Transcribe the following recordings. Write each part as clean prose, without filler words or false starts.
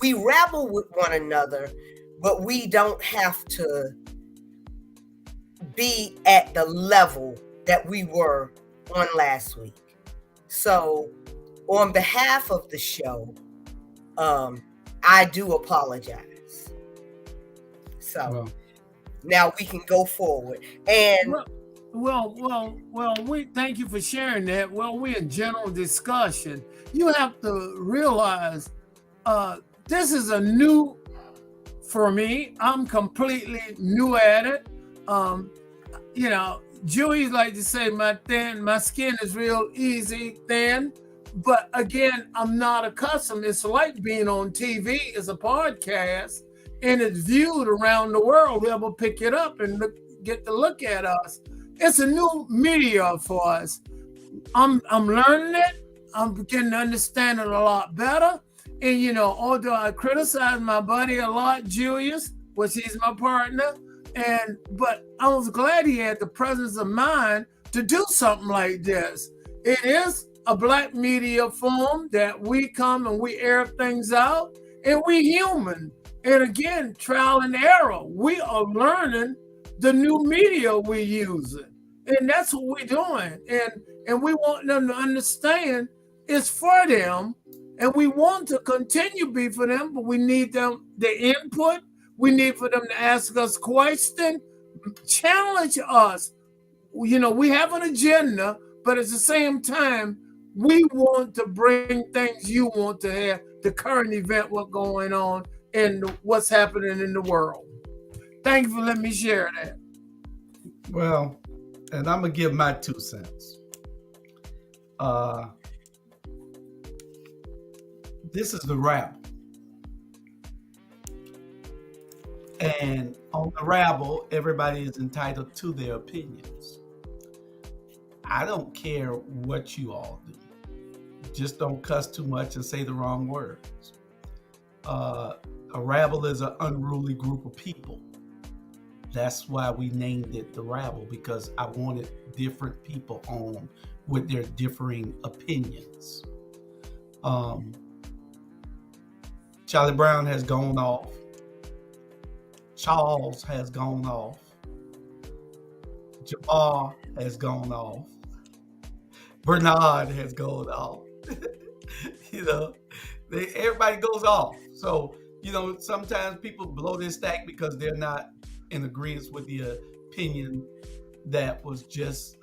we rabble with one another, but we don't have to be at the level that we were on last week. So on behalf of the show, I do apologize. So now we can go forward. And well, we thank you for sharing that. Well, we're in general discussion. You have to realize this is a new for me. I'm completely new at it. You know, Jewies like to say my skin is real easy, thin. But again, I'm not accustomed. It's like being on TV. It's a podcast, and it's viewed around the world. Whoever pick it up and get to look at us. It's a new media for us. I'm learning it. I'm beginning to understand it a lot better. And you know, although I criticize my buddy a lot, Julius, which he's my partner, but I was glad he had the presence of mind to do something like this. It is a black media form that we come and we air things out, and we human. And again, trial and error. We are learning the new media we're using. And that's what we're doing. And we want them to understand it's for them. And we want to continue to be for them, but we need them, the input. We need for them to ask us questions, challenge us. You know, we have an agenda, but at the same time, we want to bring things you want to have, the current event, what's going on, and what's happening in the world. Thank you for letting me share that. Well, and I'm going to give my 2 cents. This is the Rabble. And on the Rabble, everybody is entitled to their opinions. I don't care what you all do. Just don't cuss too much and say the wrong words. A rabble is an unruly group of people. That's why we named it the Rabble, because I wanted different people on with their differing opinions. Charlie Brown has gone off. Charles has gone off. Jabbar has gone off. Bernard has gone off. You know, everybody goes off. So, you know, sometimes people blow their stack because they're not in agreement with the opinion that was just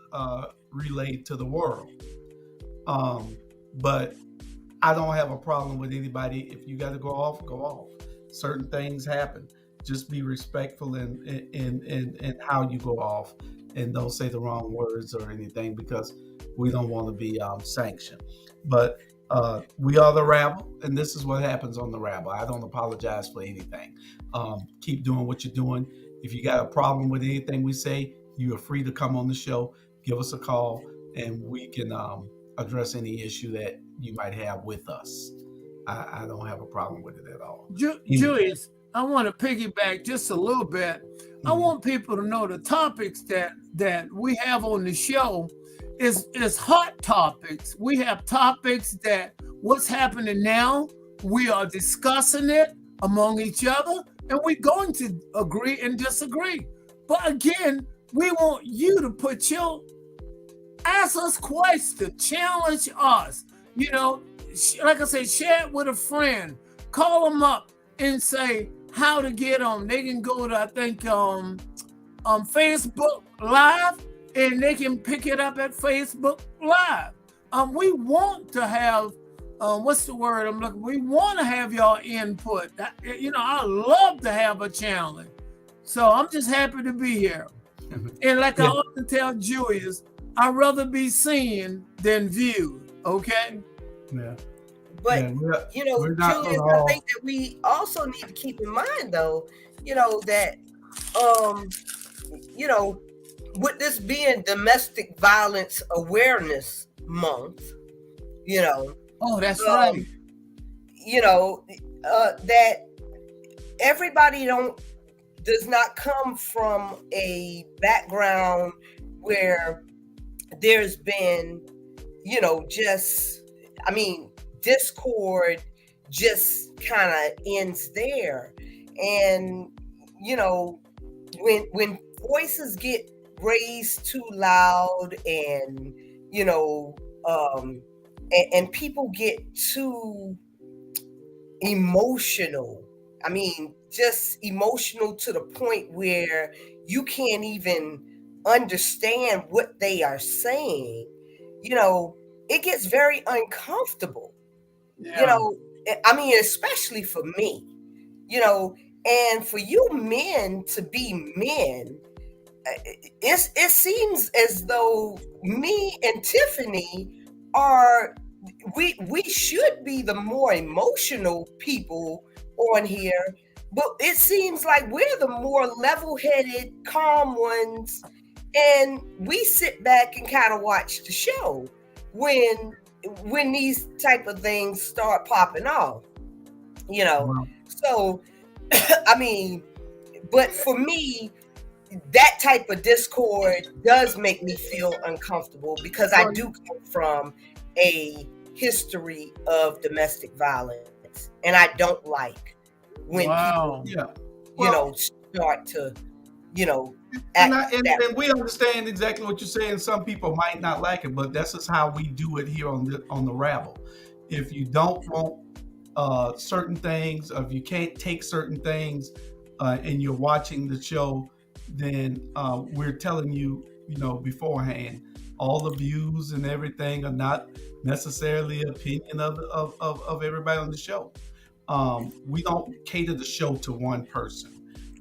relayed to the world. But I don't have a problem with anybody. If you got to go off, go off. Certain things happen. Just be respectful in how you go off, and don't say the wrong words or anything, because we don't want to be sanctioned. But we are the Rabble, and this is what happens on the Rabble. I don't apologize for anything. Keep doing what you're doing. If you got a problem with anything we say, you are free to come on the show, give us a call, and we can address any issue that you might have with us. I don't have a problem with it at all. Julius, I want to piggyback just a little bit. I want people to know the topics that we have on the show is hot topics. We have topics that what's happening now, we are discussing it among each other, and we're going to agree and disagree. But again, we want you to ask us questions, challenge us. You know, like I said, share it with a friend, call them up and say how to get on. They can go to, I think, Facebook Live, and they can pick it up at Facebook Live. We want to have, what's the word I'm looking for? We want to have y'all input. You know, I love to have a challenge. So I'm just happy to be here. And like I often tell Julius, I'd rather be seen than viewed, okay? Yeah. But, you know, Julius, I think that we also need to keep in mind, though, you know, that, you know, with this being Domestic Violence Awareness Month, you know. Oh, that's right. You know, that everybody does not come from a background where there's been, you know, just, I mean, discord just kind of ends there. And when voices get raised too loud, and and people get too emotional, I mean, just emotional to the point where you can't even understand what they are saying, it gets very uncomfortable. Yeah. I mean, especially for me, and for you men to be men, it seems as though me and Tiffany we should be the more emotional people on here, but it seems like we're the more level-headed, calm ones, and we sit back and kind of watch the show when these type of things start popping off, Wow. So I mean, but for me, that type of discord does make me feel uncomfortable, because I do come from a history of domestic violence, and I don't like when Wow. people, start to, and we understand exactly what you're saying. Some people might not like it, but that's just how we do it here on the Rabble. If you don't want certain things, or if you can't take certain things, and you're watching the show, then we're telling you, beforehand, all the views and everything are not necessarily opinion of everybody on the show. We don't cater the show to one person.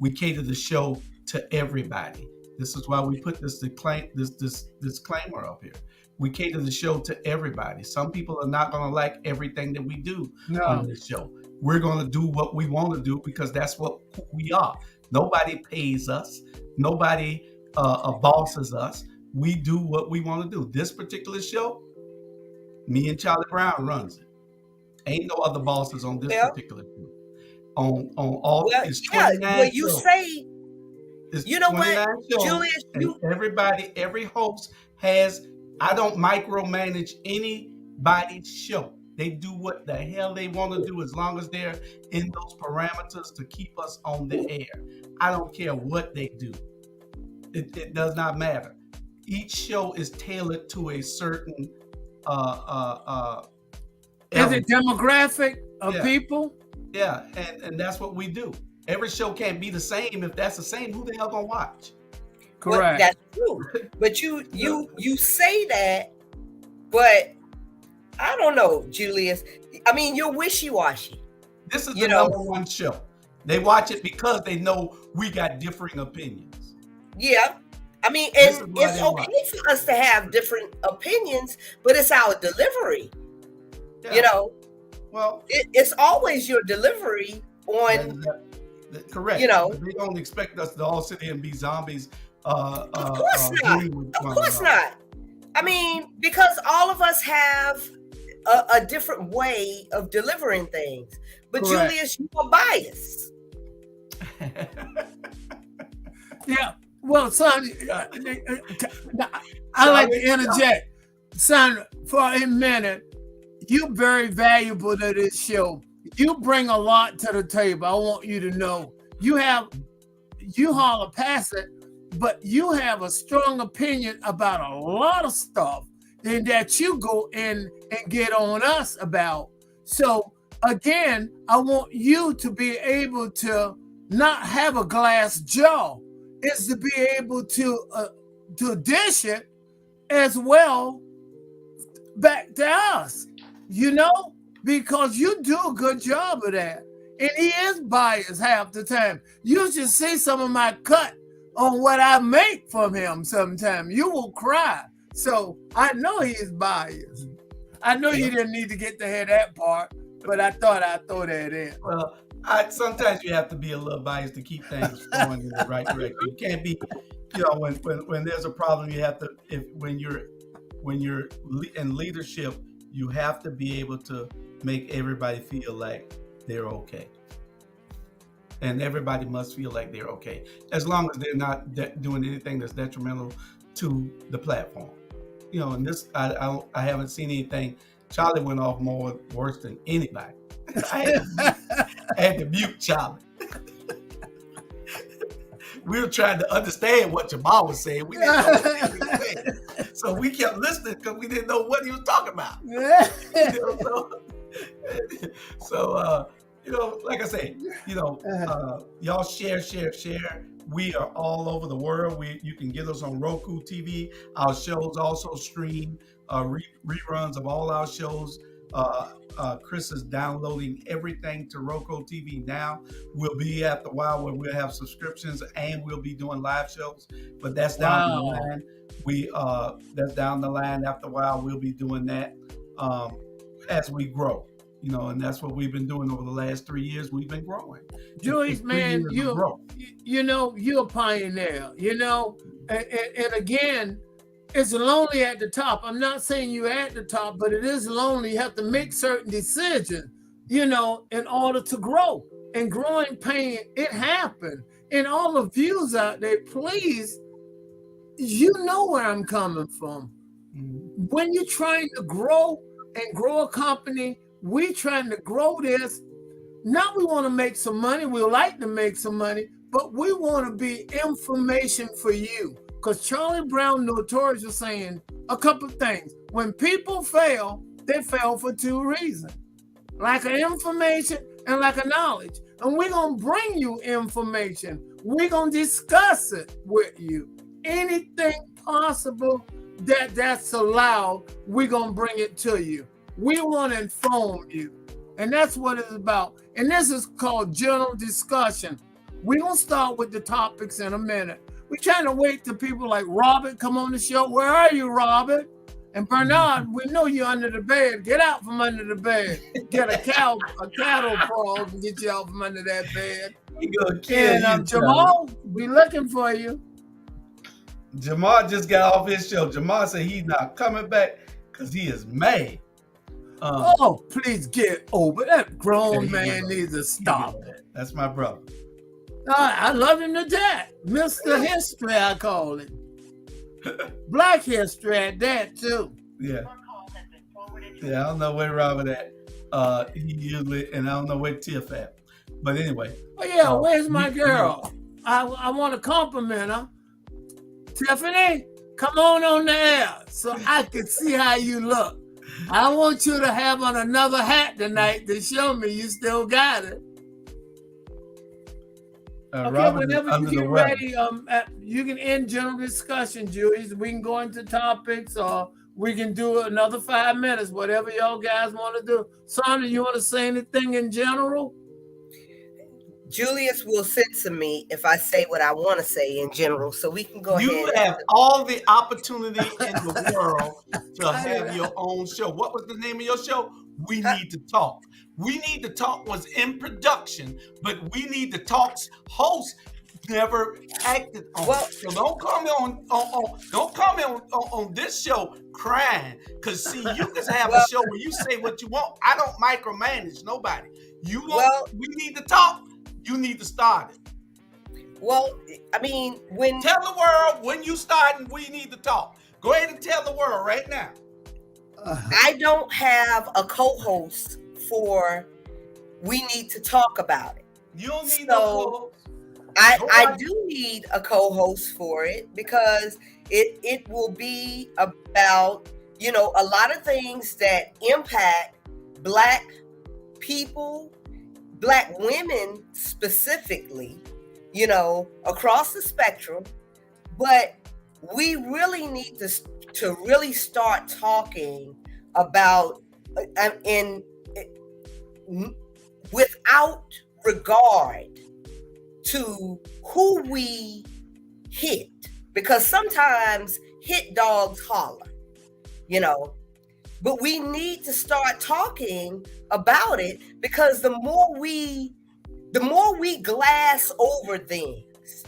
We cater the show to everybody. This is why we put this disclaimer up here. We cater the show to everybody. Some people are not going to like everything that we do on this show. We're going to do what we want to do because that's what we are. Nobody pays us. Nobody bosses us. We do what we want to do. This particular show, me and Charlie Brown runs it. Ain't no other bosses on this particular show. On all it's 29 you shows. say, It's you know what, 29 shows, Julius, and every host has. I don't micromanage anybody's show. They do what the hell they want to do as long as they're in those parameters to keep us on the air. I don't care what they do. It does not matter. Each show is tailored to a certain Is it demographic of people? Yeah, and that's what we do. Every show can't be the same. If that's the same, who the hell gonna watch? Correct. Well, that's true. But you say that, but I don't know, Julius. I mean, you're wishy-washy. This is the number one show. They watch it because they know we got differing opinions. Yeah. I mean, and it's okay for us to have different opinions, but it's our delivery. Yeah. Well, it's always your delivery on. Correct. They don't expect us to all sit here and be zombies. Of course not. Of course not. I mean, because all of us have a different way of delivering things. But correct. Julius, you are biased. Yeah. Well, son, I like to interject. Son, for a minute, you're very valuable to this show. You bring a lot to the table. I want you to know. You holler past it, but you have a strong opinion about a lot of stuff and that you go in and get on us about. So again, I want you to be able to not have a glass jaw. It's to be able to dish it as well back to us, because you do a good job of that. And he is biased half the time. You should see some of my cut on what I make from him sometimes. You will cry. So I know he is biased. I know you didn't need to get to hear that part, but I thought I'd throw that in. Well, sometimes you have to be a little biased to keep things going in the right direction. You can't be, when there's a problem, you have to, when you're in leadership, you have to be able to make everybody feel like they're okay. And everybody must feel like they're okay, as long as they're not doing anything that's detrimental to the platform. And this, I haven't seen anything. Charlie went off worse than anybody. I had to mute Charlie. We were trying to understand what Jamal was saying. We didn't know what he was saying. So we kept listening because we didn't know what he was talking about. Like I say, y'all share. We are all over the world. You can get us on Roku TV. Our shows also stream reruns of all our shows. Chris is downloading everything to Roku TV now. We'll be at the while where we'll have subscriptions and we'll be doing live shows. But that's down the line. That's down the line. After a while, we'll be doing that as we grow. And that's what we've been doing over the last 3 years. We've been growing. Joyce, man, you're a pioneer. And again, it's lonely at the top. I'm not saying you're at the top, but it is lonely. You have to make certain decisions, in order to grow. And growing pain, it happened. And all the views out there, please, you know where I'm coming from. Mm-hmm. When you're trying to grow and grow a company, we're trying to grow this. Now we want to make some money. We like to make some money, but we want to be information for you. Because Charlie Brown Notorious was saying a couple of things. When people fail, they fail for two reasons. Lack of information and lack of knowledge. And we're going to bring you information. We're going to discuss it with you. Anything possible that's allowed, we're going to bring it to you. We want to inform you. And that's what it's about. And this is called general discussion. We're going to start with the topics in a minute. We're trying to wait till people like Robert come on the show. Where are you, Robert? And Bernard, we know you're under the bed. Get out from under the bed. Get a cattle frog and get you out from under that bed. And Jamal, we looking for you. Jamal just got off his show. Jamal said he's not coming back because he is mad. Please get over that. Grown man needs to stop it. That's my brother. I love him to death. Mr. History, I call him. Black history at that, too. Yeah. I don't know where Robert at. He usually, and I don't know where Tiff at. But anyway. Oh, yeah, where's my girl? I want to compliment her. Tiffany, come on the air so I can see how you look. I want you to have on another hat tonight to show me you still got it. Okay, whenever you get ready, you can end general discussion, Julius. We can go into topics or we can do another 5 minutes, whatever y'all guys want to do. Sandra, you want to say anything in general? Julius will censor me if I say what I want to say in general, so we can go ahead. You have all the opportunity in the world to have your own show. What was the name of your show? We Need to Talk. We Need to Talk was in production, but We Need to Talk's host never acted on it. So don't come on this show crying. Because see, you can have a show where you say what you want. I don't micromanage nobody. You want We Need to Talk, you need to start it. Well, I mean, tell the world when you start and We Need to Talk. Go ahead and tell the world right now. I don't have a co-host for We Need to Talk About It. You don't need no co-host. I do need a co-host for it because it will be about, a lot of things that impact Black people, Black women specifically, across the spectrum. But we really need to really start talking about without regard to who we hit, because sometimes hit dogs holler, but we need to start talking about it because the more we glass over things.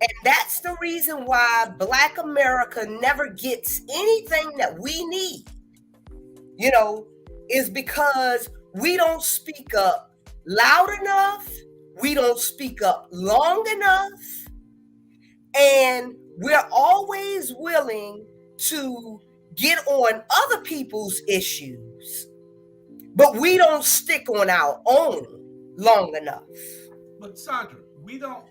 And that's the reason why Black America never gets anything that we need, is because we don't speak up loud enough. We don't speak up long enough. And we're always willing to get on other people's issues but we don't stick on our own long enough. But Sandra, we don't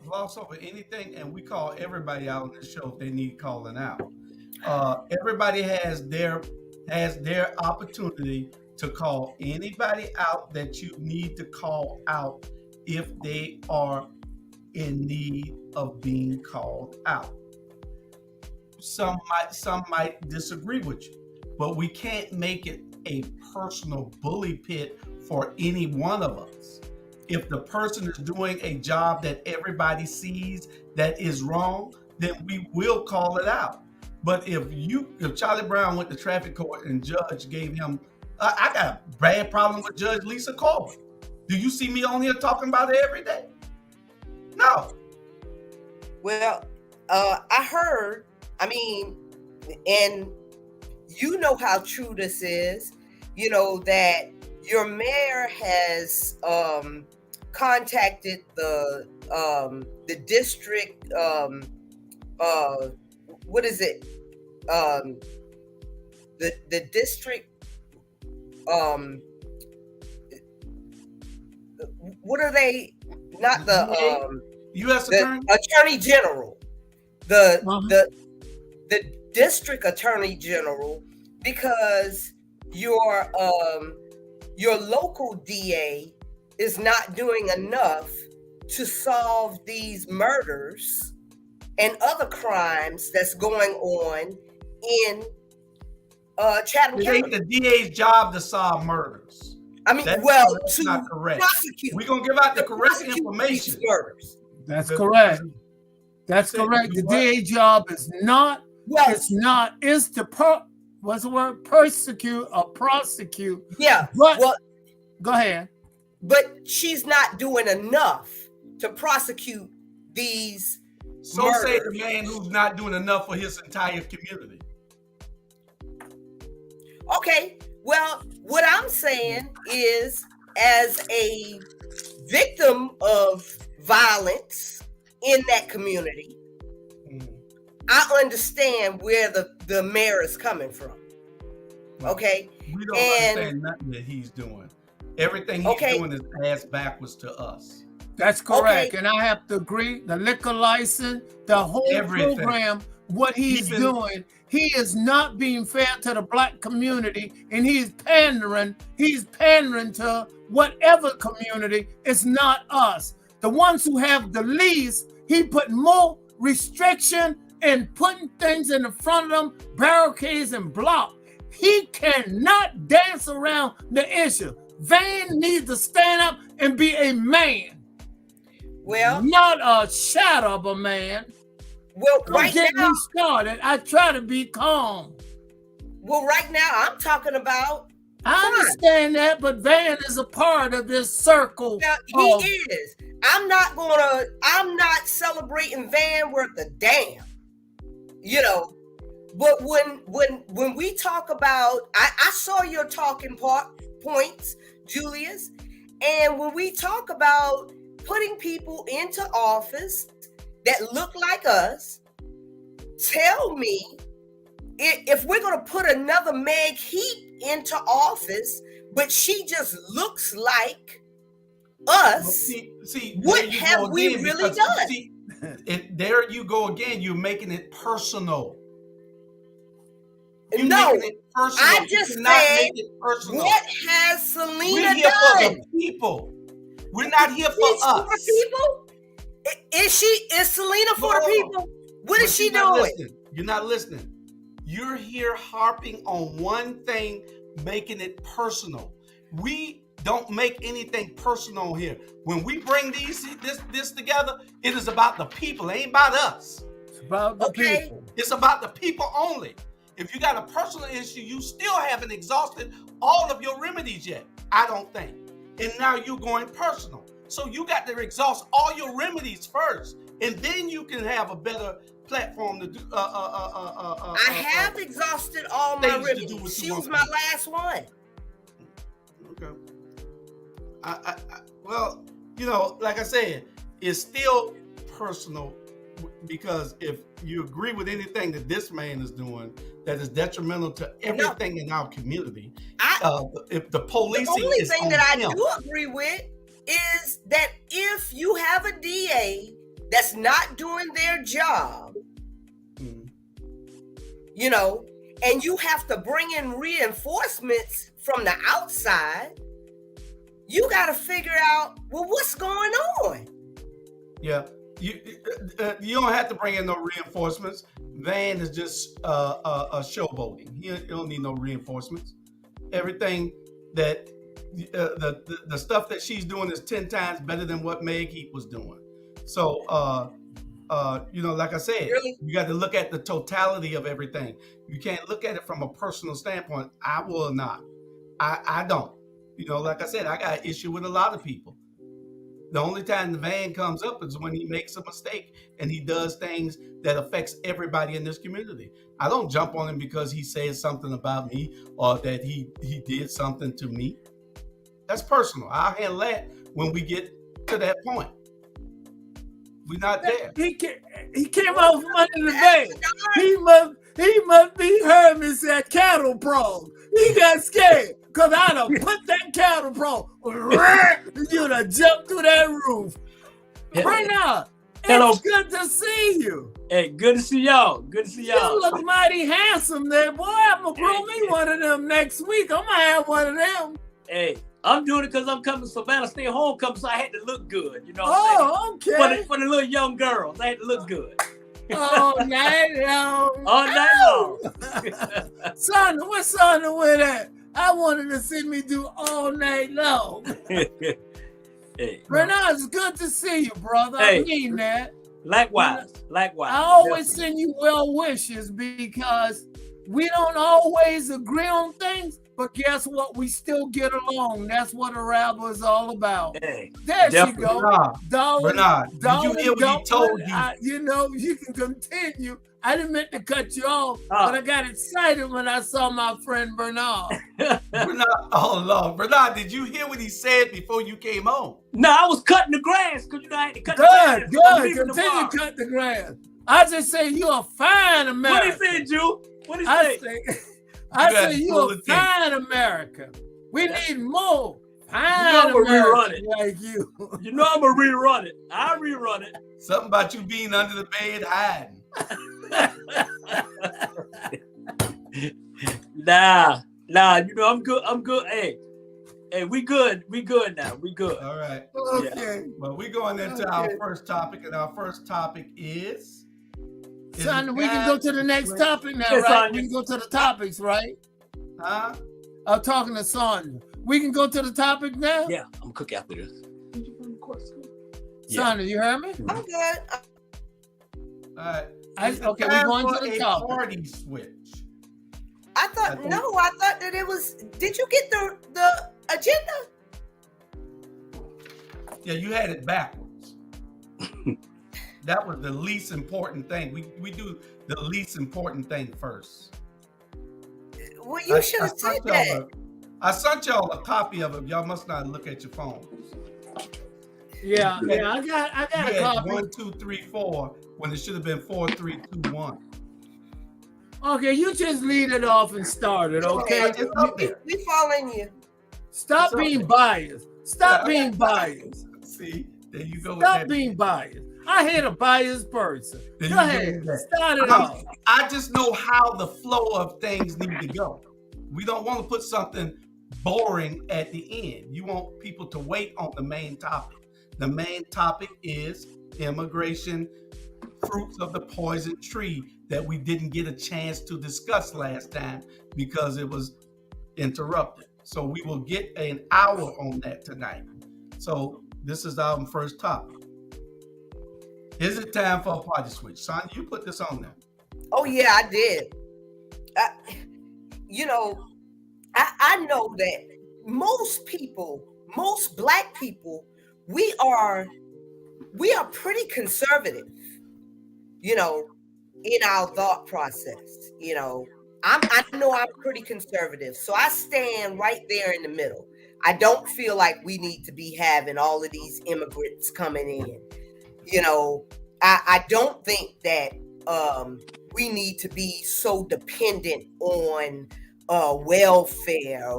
gloss over anything, and we call everybody out on this show if they need calling out. Everybody has their opportunity to call anybody out that you need to call out if they are in need of being called out. Some might disagree with you, but we can't make it a personal bully pit for any one of us. If the person is doing a job that everybody sees that is wrong, then we will call it out. But if Charlie Brown went to traffic court and judge gave him, I got a bad problem with Judge Lisa Corbin. Do you see me on here talking about it every day? No. Well, I heard, and you know how true this is, that your mayor has contacted the district, what is it? The district, what are they? Not the U.S. Attorney General, the district Attorney General, because your local DA is not doing enough to solve these murders and other crimes that's going on in Chatham It County. ain't the DA's job to solve murders. That's not correct. Prosecute. We're going to give out the correct information. Murders. That's correct. That's correct. The DA job is not, is to what's the word? Persecute or prosecute. Yeah. But go ahead. But she's not doing enough to prosecute these murders. Say the man who's not doing enough for his entire community. Okay. Well, what I'm saying is, as a victim of violence in that community, I understand where the mayor is coming from. Okay? We don't understand nothing that he's doing. Everything he's doing is ass backwards to us. That's correct. And I have to agree. The liquor license, the whole program, what he's doing, he is not being fair to the black community, and he's pandering to whatever community. It's not us. The ones who have the least, he put more restriction and putting things in the front of them, barricades and block. He cannot dance around the issue. Van needs to stand up and be a man. Well, not a shadow of a man. Well, right get now, me started. I try to be calm. Well, right now I'm talking about. I understand that, but Van is a part of this circle. Now, he is. I'm not celebrating Van worth a damn. But when we talk about, I saw your talking points, Julius, and when we talk about putting people into office that look like us, tell me if we're going to put another Meg Heap into office, but she just looks like us, see, what have we really done? There you go again. You're making it personal. No, I just said, what has Selena We're here done? for the people. We're not here for us. For people? Is Selena for the people? What is she doing? You're not listening. You're here harping on one thing, making it personal. We don't make anything personal here. When we bring this together, it is about the people. It ain't about us. It's about the people. It's about the people only. If you got a personal issue, you still haven't exhausted all of your remedies yet, I don't think. And now you're going personal. So you got to exhaust all your remedies first, and then you can have a better platform to do. I have exhausted all my remedies. She was my last one. Okay. Well, like I said, it's still personal, because if you agree with anything that this man is doing that is detrimental to everything in our community, if the policing The only is thing on that I him. do agree with is that if you have a DA that's not doing their job, you know, and you have to bring in reinforcements from the outside, you got to figure out, well, what's going on? Yeah, you don't have to bring in no reinforcements. Van is just a showboating. He don't need no reinforcements. Everything that the stuff that she's doing is 10 times better than what Meg Heap was doing. So you know, like I said, Really? you got to look at the totality of everything. You can't look at it from a personal standpoint. I will not. I don't. You know, like I said, I got an issue with a lot of people. The only time the Van comes up is when he makes a mistake and he does things that affects everybody in this community. I don't jump on him because he says something about me or that he did something to me. That's personal. I'll handle that when we get to that point. We're not there. He came out from under the van. He must be Hermes at cattle prong. He got scared because I'd have put that cattle prong. You'd have jumped through that roof. Bernard, Hello. it's good to see you. Hey, good to see y'all. Good to see y'all. You look mighty handsome there, boy. I'm gonna grow me one of them next week. I'm gonna have one of them. Hey, I'm doing it because I'm coming to Savannah State Homecoming, so I had to look good. You know what I'm Oh, okay. For the little young girls, I had to look good. All night long. All night long. Son, what's Son with that? I wanted to see me do all night long. Hey, Bernard, it's good to see you, brother. Hey. I mean that. Likewise. I always Definitely. send you well wishes because we don't always agree on things, but guess what? We still get along. That's what a Rabble is all about. Hey, There definitely. she go. Bernard, did you hear what he told you? You know, you can continue. I didn't mean to cut you off, but I got excited when I saw my friend Bernard. Bernard, oh Lord, Bernard, did you hear what he said before you came home? No, I was cutting the grass because I had to cut the grass. Good, before good. leaving the Continue bar. cut the grass. I just say you're a fine What American. he say, Jew? What he I say? say you're a fine American. We need more fine I'ma rerun Americans it. like you. You know I'm going to rerun it. I'll rerun it. Something about you being under the bed hiding. Nah, you know I'm good. Hey, we good now. We good. All right. Okay. Well, we're going into our first topic, and our first topic is Son, we can go to the next topic now, Yes, right? Sonia. We can go to the topics, right? Huh? I'm talking to Sonia. We can go to the topic now? Yeah, I'm gonna cook after this. Sonia, you heard me? I'm good. All right. Okay, we're going to the a topic. party switch. I thought that it was. Did you get the agenda? Yeah, you had it backwards. That was the least important thing. We do the least important thing first. Well, you should have said that. I sent y'all a copy of it. Y'all must not look at your phones. Yeah, I got You a had copy. 1, 2, 3, 4 when it should have been 4, 3, 2, 1. Okay, you just lead it off and start it, okay? It's up there. We following you. Stop It's being up biased. Stop Yeah, being biased. See, there you go. with Stop that. being biased. I hate a biased person. There Go you go ahead. with that. Start it off. I just know how the flow of things need to go. We don't want to put something boring at the end. You want people to wait on the main topic. The main topic is immigration, fruits of the poison tree that we didn't get a chance to discuss last time because it was interrupted. So we will get an hour on that tonight. So this is our first topic. Is it time for a party switch? Sonia, you put this on there. Oh yeah, I did. I know that most people, most Black people, we are pretty conservative, in our thought process. I know I'm pretty conservative, so I stand right there in the middle. I don't feel like we need to be having all of these immigrants coming in. I don't think that we need to be so dependent on welfare,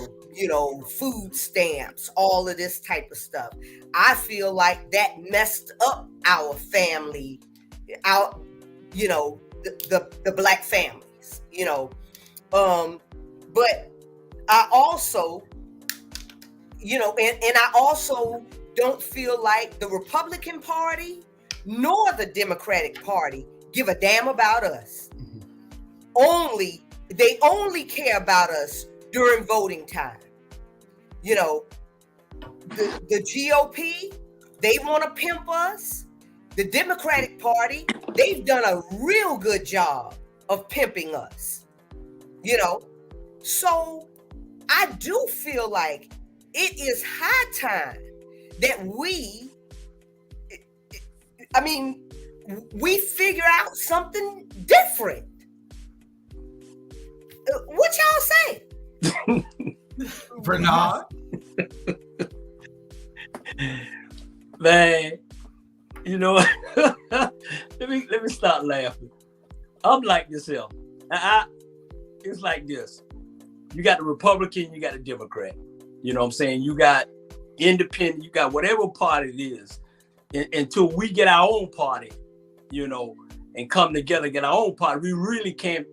food stamps, all of this type of stuff. I feel like that messed up our family, the Black families, but I also, and I also don't feel like the Republican Party nor the Democratic Party give a damn about us. They only care about us during voting time. The GOP, they want to pimp us. The Democratic Party, they've done a real good job of pimping us. So I do feel like it is high time that we figure out something different. What y'all say? Bernard? Man, let me start laughing. I'm like this here. It's like this. You got the Republican, you got the Democrat. You know what I'm saying? You got independent, you got whatever party it is. Until we get our own party, and come together, get our own party, we really can't,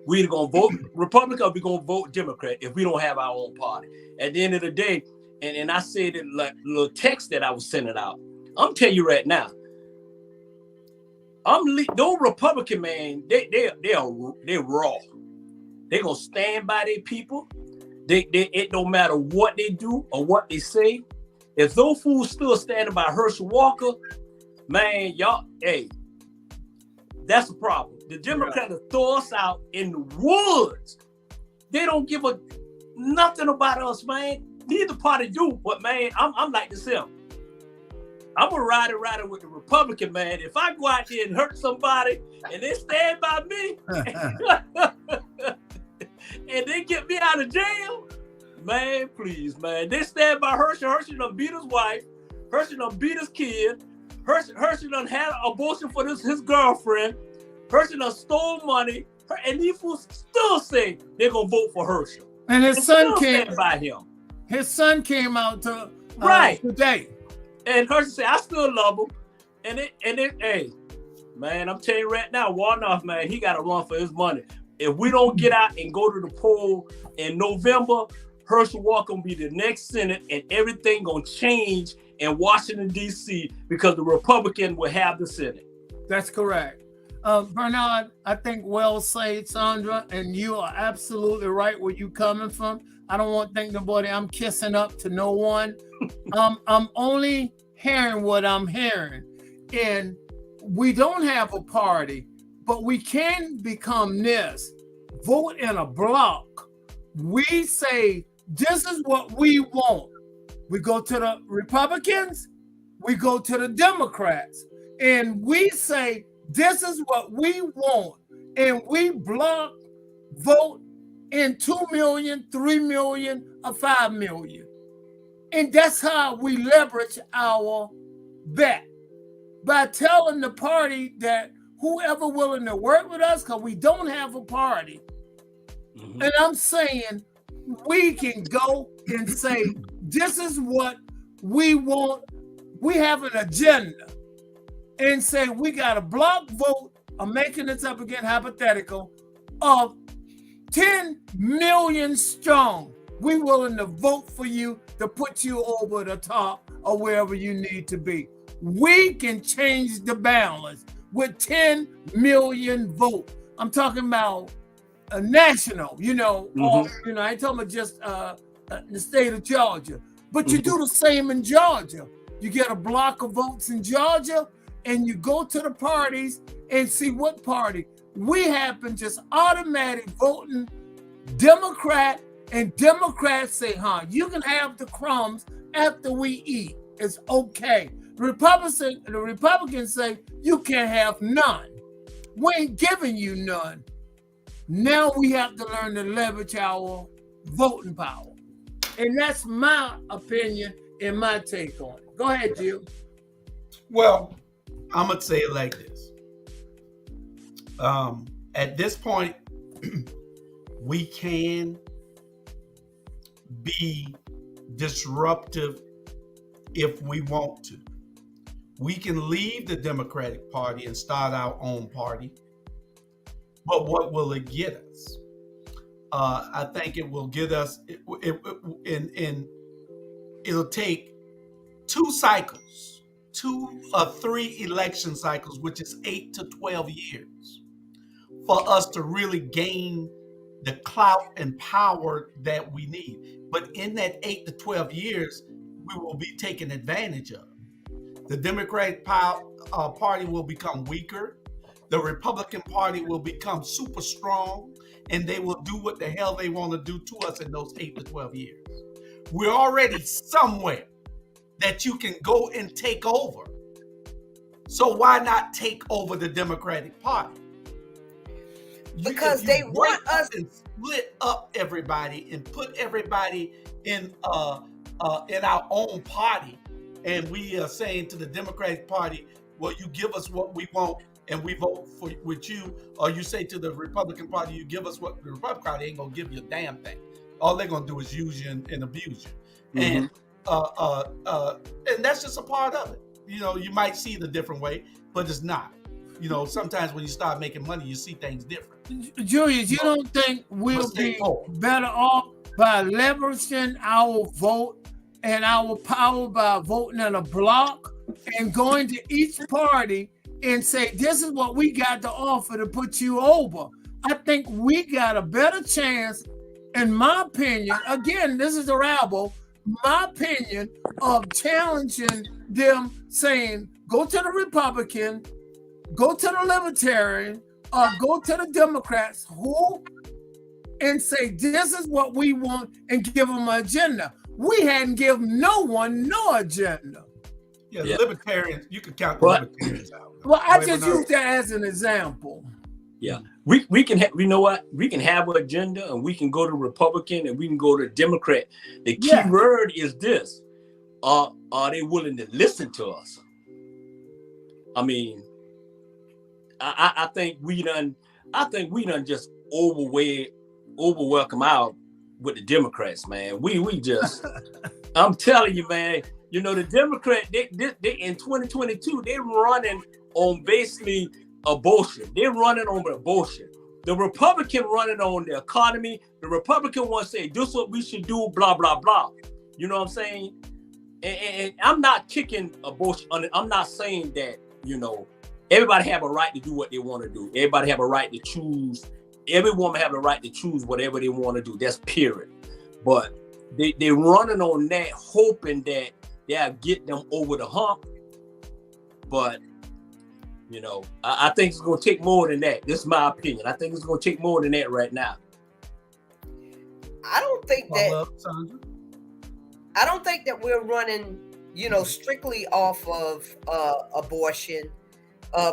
we either gonna vote Republican or we gonna vote Democrat if we don't have our own party. At the end of the day, and I said it like little text that I was sending out. I'm telling you right now, those Republican man, they're raw. They gonna stand by their people. It don't matter what they do or what they say. If those fools still standing by Herschel Walker, man, y'all, hey, that's a problem. The Democrats throw us out in the woods. They don't give a nothing about us, man. Neither party do, but man, I'm like this here. I'm a rider with the Republican, man. If I go out there and hurt somebody and they stand by me and they get me out of jail, man, please, man. They stand by Herschel. Herschel done beat his wife. Herschel done beat his kid. Herschel done had an abortion for his girlfriend. Herschel done stole money. And these fools still say they're going to vote for Herschel. And his son came by him. His son came out to today. And Herschel said, I still love him. And hey, man, I'm telling you right now, Warnoff, man, he got to run for his money. If we don't get out and go to the poll in November, Herschel Walker will be the next Senate, and everything gonna change in Washington, D.C. because the Republican will have the Senate. That's correct. Bernard, I think well said, Sandra, and you are absolutely right where you coming from. I don't want to think nobody I'm kissing up to no one. I'm only hearing what I'm hearing. And we don't have a party, but we can become this. Vote in a block. We say, this is what we want. We go to the Republicans, we go to the Democrats, and we say, this is what we want. And we block vote in 2 million, 3 million, or 5 million. And that's how we leverage our bet. By telling the party that whoever willing to work with us, because we don't have a party. And I'm saying we can go and say, this is what we want. We have an agenda. And say we got a block vote, I'm making this up again, hypothetical, of 10 million strong. We willing to vote for you to put you over the top or wherever you need to be. We can change the balance with 10 million votes. I'm talking about a national, or, I ain't talking about just the state of Georgia, but you do the same in Georgia. You get a block of votes in Georgia and you go to the parties and see what party. We have been just automatic voting Democrat, and Democrats say, you can have the crumbs after we eat. It's okay. The Republicans say, you can't have none. We ain't giving you none. Now we have to learn to leverage our voting power. And that's my opinion and my take on it. Go ahead, Jill. Well, I'm going to say it like this. At this point, we can be disruptive if we want to. We can leave the Democratic Party and start our own party. But what will it get us? I think it will get us, it'll take 2 cycles, 2 or 3 election cycles, which is 8 to 12 years, for us to really gain the clout and power that we need. But in that 8 to 12 years, we will be taken advantage of. The Democratic Party will become weaker. The Republican Party will become super strong, and they will do what the hell they want to do to us in those 8 to 12 years. We're already somewhere that you can go and take over. So why not take over the Democratic Party? Because they want us to split up everybody and put everybody in our own party. And we are saying to the Democratic Party, well, you give us what we want and we vote with you. Or you say to the Republican Party, you give us what the Republican Party ain't going to give you a damn thing. All they're going to do is use you and abuse you. Mm-hmm. And that's just a part of it. You know, you might see it a different way, but it's not. You know, sometimes when you start making money, you see things different. Julius, you don't think we'll be better off by leveraging our vote and our power by voting in a block and going to each party and say, this is what we got to offer to put you over? I think we got a better chance, in my opinion, again, this is a Rabble, my opinion, of challenging them, saying, go to the Republican, go to the Libertarian, or go to the Democrats, and say, this is what we want, and give them an agenda. We hadn't given no one no agenda. Yeah, the Libertarians, you could count the Libertarians out. Well, I just use that as an example. Yeah, we can have, you know what? We can have an agenda, and we can go to Republican, and we can go to Democrat. The key word is this: are they willing to listen to us? I mean, I think we done just overwhelm out with the Democrats, man. We just, I'm telling you, man. You know, the Democrat, they in 2022, they're running on basically abortion. They're running on abortion. The Republican running on the economy. The Republican wants to say, this is what we should do, blah, blah, blah. You know what I'm saying? And I'm not kicking abortion. I'm not saying that, you know, everybody have a right to do what they want to do. Everybody have a right to choose. Every woman have a right to choose whatever they want to do. That's period. But they're running on that, hoping that they'll get them over the hump. But, you know, I think it's going to take more than that. This is my opinion. I think it's going to take more than that right now. I don't think that we're running, you know, strictly off of abortion,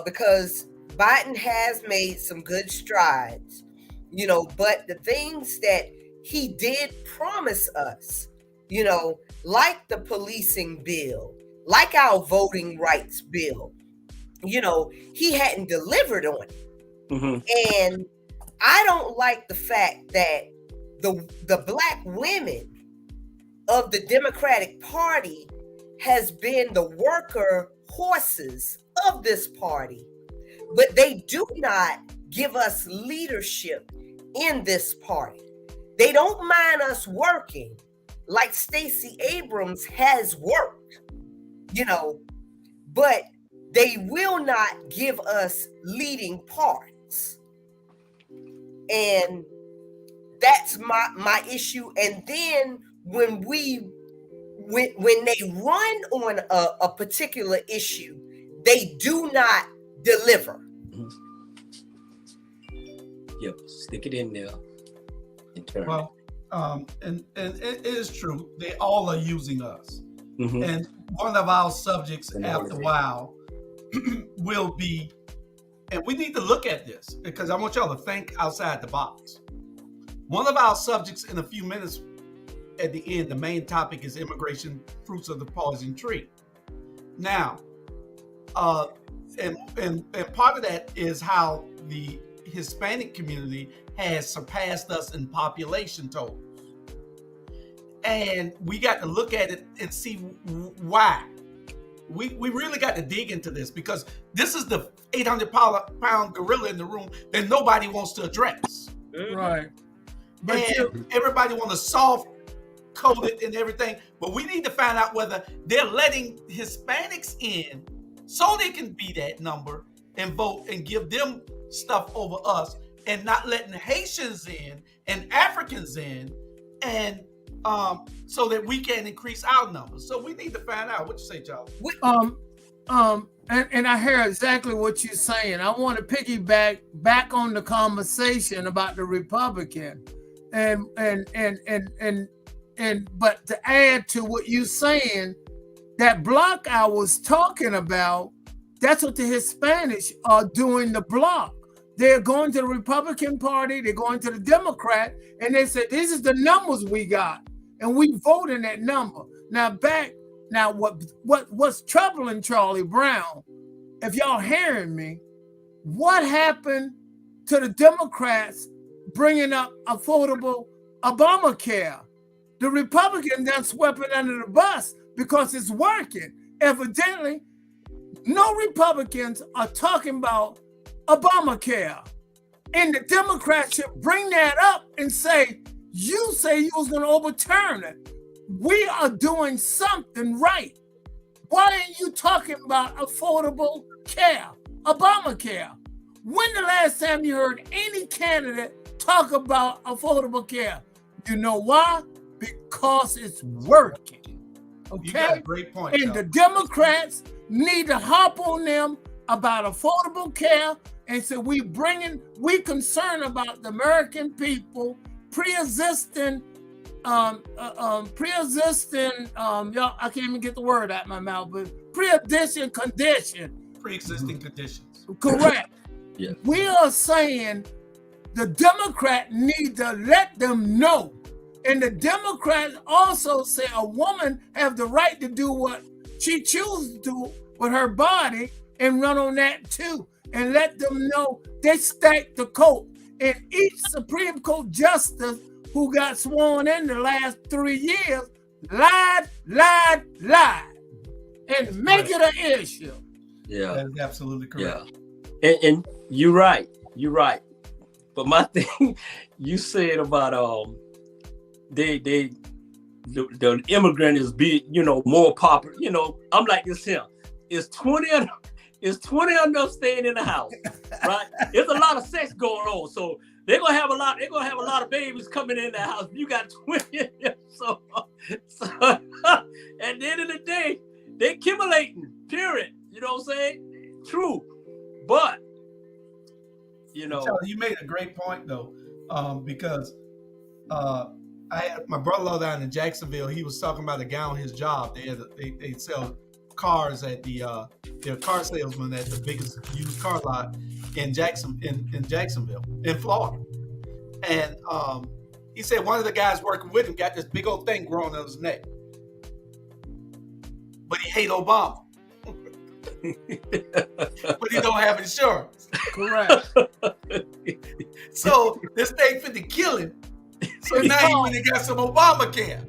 because Biden has made some good strides, you know, but the things that he did promise us, you know, like the policing bill, like our voting rights bill, you know, he hadn't delivered on it. Mm-hmm. And I don't like the fact that the black women of the Democratic Party has been the worker horses of this party, but they do not give us leadership in this party. They don't mind us working like Stacey Abrams has worked, you know, but they will not give us leading parts. And that's my issue. And then when they run on a particular issue, they do not deliver. Yep, stick it in there. Well, and it is true. They all are using us. Mm-hmm. And one of our subjects after a while will be, and we need to look at this because I want y'all to think outside the box. One of our subjects in a few minutes at the end, the main topic is immigration, fruits of the poison tree. Now, and part of that is how the Hispanic community has surpassed us in population total. And we got to look at it and see why. We really got to dig into this, because this is the 800-pound gorilla in the room that nobody wants to address. Right. But And everybody want to soft code it and everything, but we need to find out whether they're letting Hispanics in so they can be that number and vote and give them stuff over us, and not letting Haitians in and Africans in, and so that we can increase our numbers. So we need to find out. What you say, Charlie? And I hear exactly what you're saying. I want to piggyback back on the conversation about the Republican, but to add to what you're saying, that block I was talking about, that's what the Hispanics are doing. The block, they're going to the Republican Party, they're going to the Democrat, and they said, "This is the numbers we got," and we vote in that number. Now, what's troubling Charlie Brown, if y'all hearing me, what happened to the Democrats bringing up affordable Obamacare? The Republicans done swept it under the bus because it's working. Evidently, no Republicans are talking about Obamacare. And the Democrats should bring that up and say, you say you was going to overturn it. We are doing something right. Why aren't you talking about affordable care, Obamacare? When the last time you heard any candidate talk about affordable care? You know why? Because it's working. Okay? You got a great point. And the Democrats need to hop on them about affordable care and say we concerned about the American people, pre-existing, y'all, I can't even get the word out of my mouth, but pre-existing conditions. Correct. Yeah. We are saying the Democrat need to let them know. And the Democrats also say a woman have the right to do what she chooses to do with her body and run on that too. And let them know they stacked the coat. And each Supreme Court justice who got sworn in the last 3 years lied, and make it an issue. Yeah. That is absolutely correct. Yeah. And you're right. But my thing, you said about the immigrant is more popular. I'm like this here. It's 20 enough staying in the house, right? There's a lot of sex going on, so they're gonna have a lot of babies coming in the house. You got 20, so at the end of the day, they accumulating. Period. You know what I'm saying? True, but Charlie, you made a great point though, because I had my brother-in-law down in Jacksonville. He was talking about a guy on his job. They sell cars at they're car salesmen at the biggest used car lot in Jacksonville, in Florida. And he said one of the guys working with him got this big old thing growing on his neck, but he hate Obama. But he don't have insurance. Correct. So this thing finna kill him. So now he went and got some Obamacare.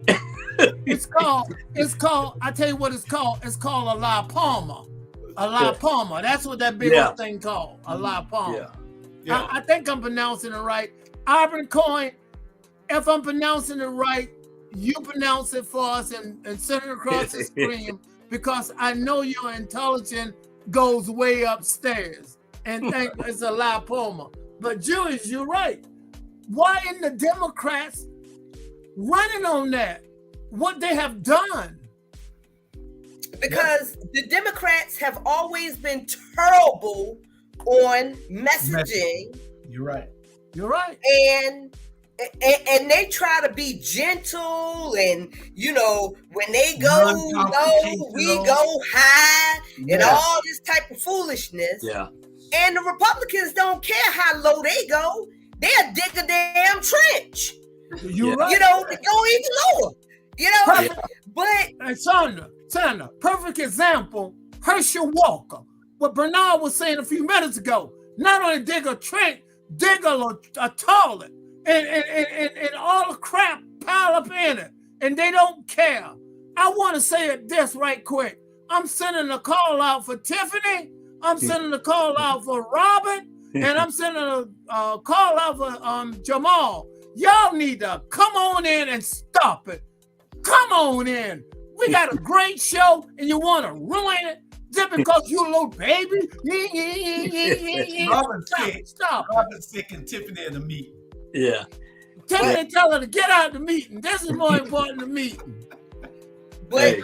It's called, I tell you what it's called. It's called a lipoma. A lipoma. That's what that big old thing called. A lipoma. Yeah. I think I'm pronouncing it right. Ivory Coin, if I'm pronouncing it right, you pronounce it for us and send it across the screen, because I know your intelligence goes way upstairs and think it's a lipoma. But Jewish, you're right. Why isn't the Democrats running on that? What they have done? Because the Democrats have always been terrible on messaging. You're right. You're right. And they try to be gentle, and when they go low, we go high, and all this type of foolishness. Yeah. And the Republicans don't care how low they go. They'll dig a damn trench. You're right. They go even lower. But and Sandra, perfect example, Herschel Walker. What Bernard was saying a few minutes ago. Not only dig a trench, dig a toilet, and all the crap pile up in it, and they don't care. I want to say it this right quick. I'm sending a call out for Tiffany. I'm sending a call out for Robert, and I'm sending a call out for Jamal. Y'all need to come on in and stop it. Come on in. We got a great show, and you want to ruin it just because you a little baby? Stop. Robin's sick and Tiffany in the meeting. Yeah. Tiffany tell her to get out of the meeting. This is more important than meeting. But,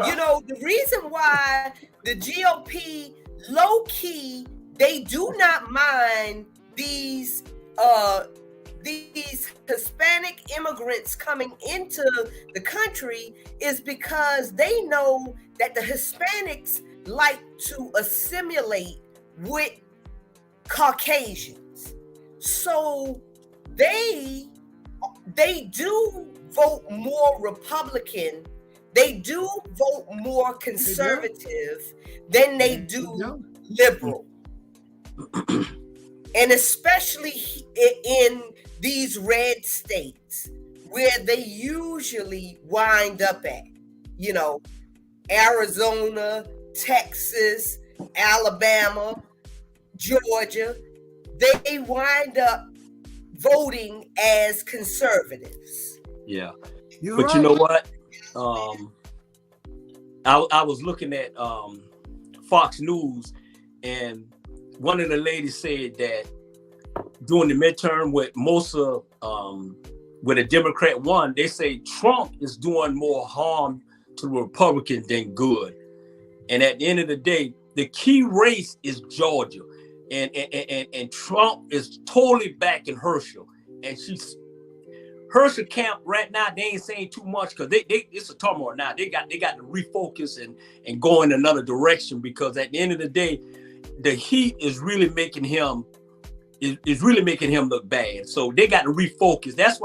you know, the reason why the GOP, low-key, they do not mind these Hispanic immigrants coming into the country is because they know that the Hispanics like to assimilate with Caucasians. So they do vote more Republican. They do vote more conservative than they do liberal. And especially in these red states where they usually wind up at, you know, Arizona, Texas, Alabama, Georgia, they wind up voting as conservatives. Yeah. You're But right. you know what? I was looking at Fox News, and one of the ladies said that during the midterm with most of with a Democrat won, they say Trump is doing more harm to the Republicans than good. And at the end of the day, the key race is Georgia. And Trump is totally backing Herschel. And Herschel camp right now, they ain't saying too much because it's a turmoil now. They got to refocus and go in another direction, because at the end of the day, the heat is really making him look bad. So they got to refocus. That's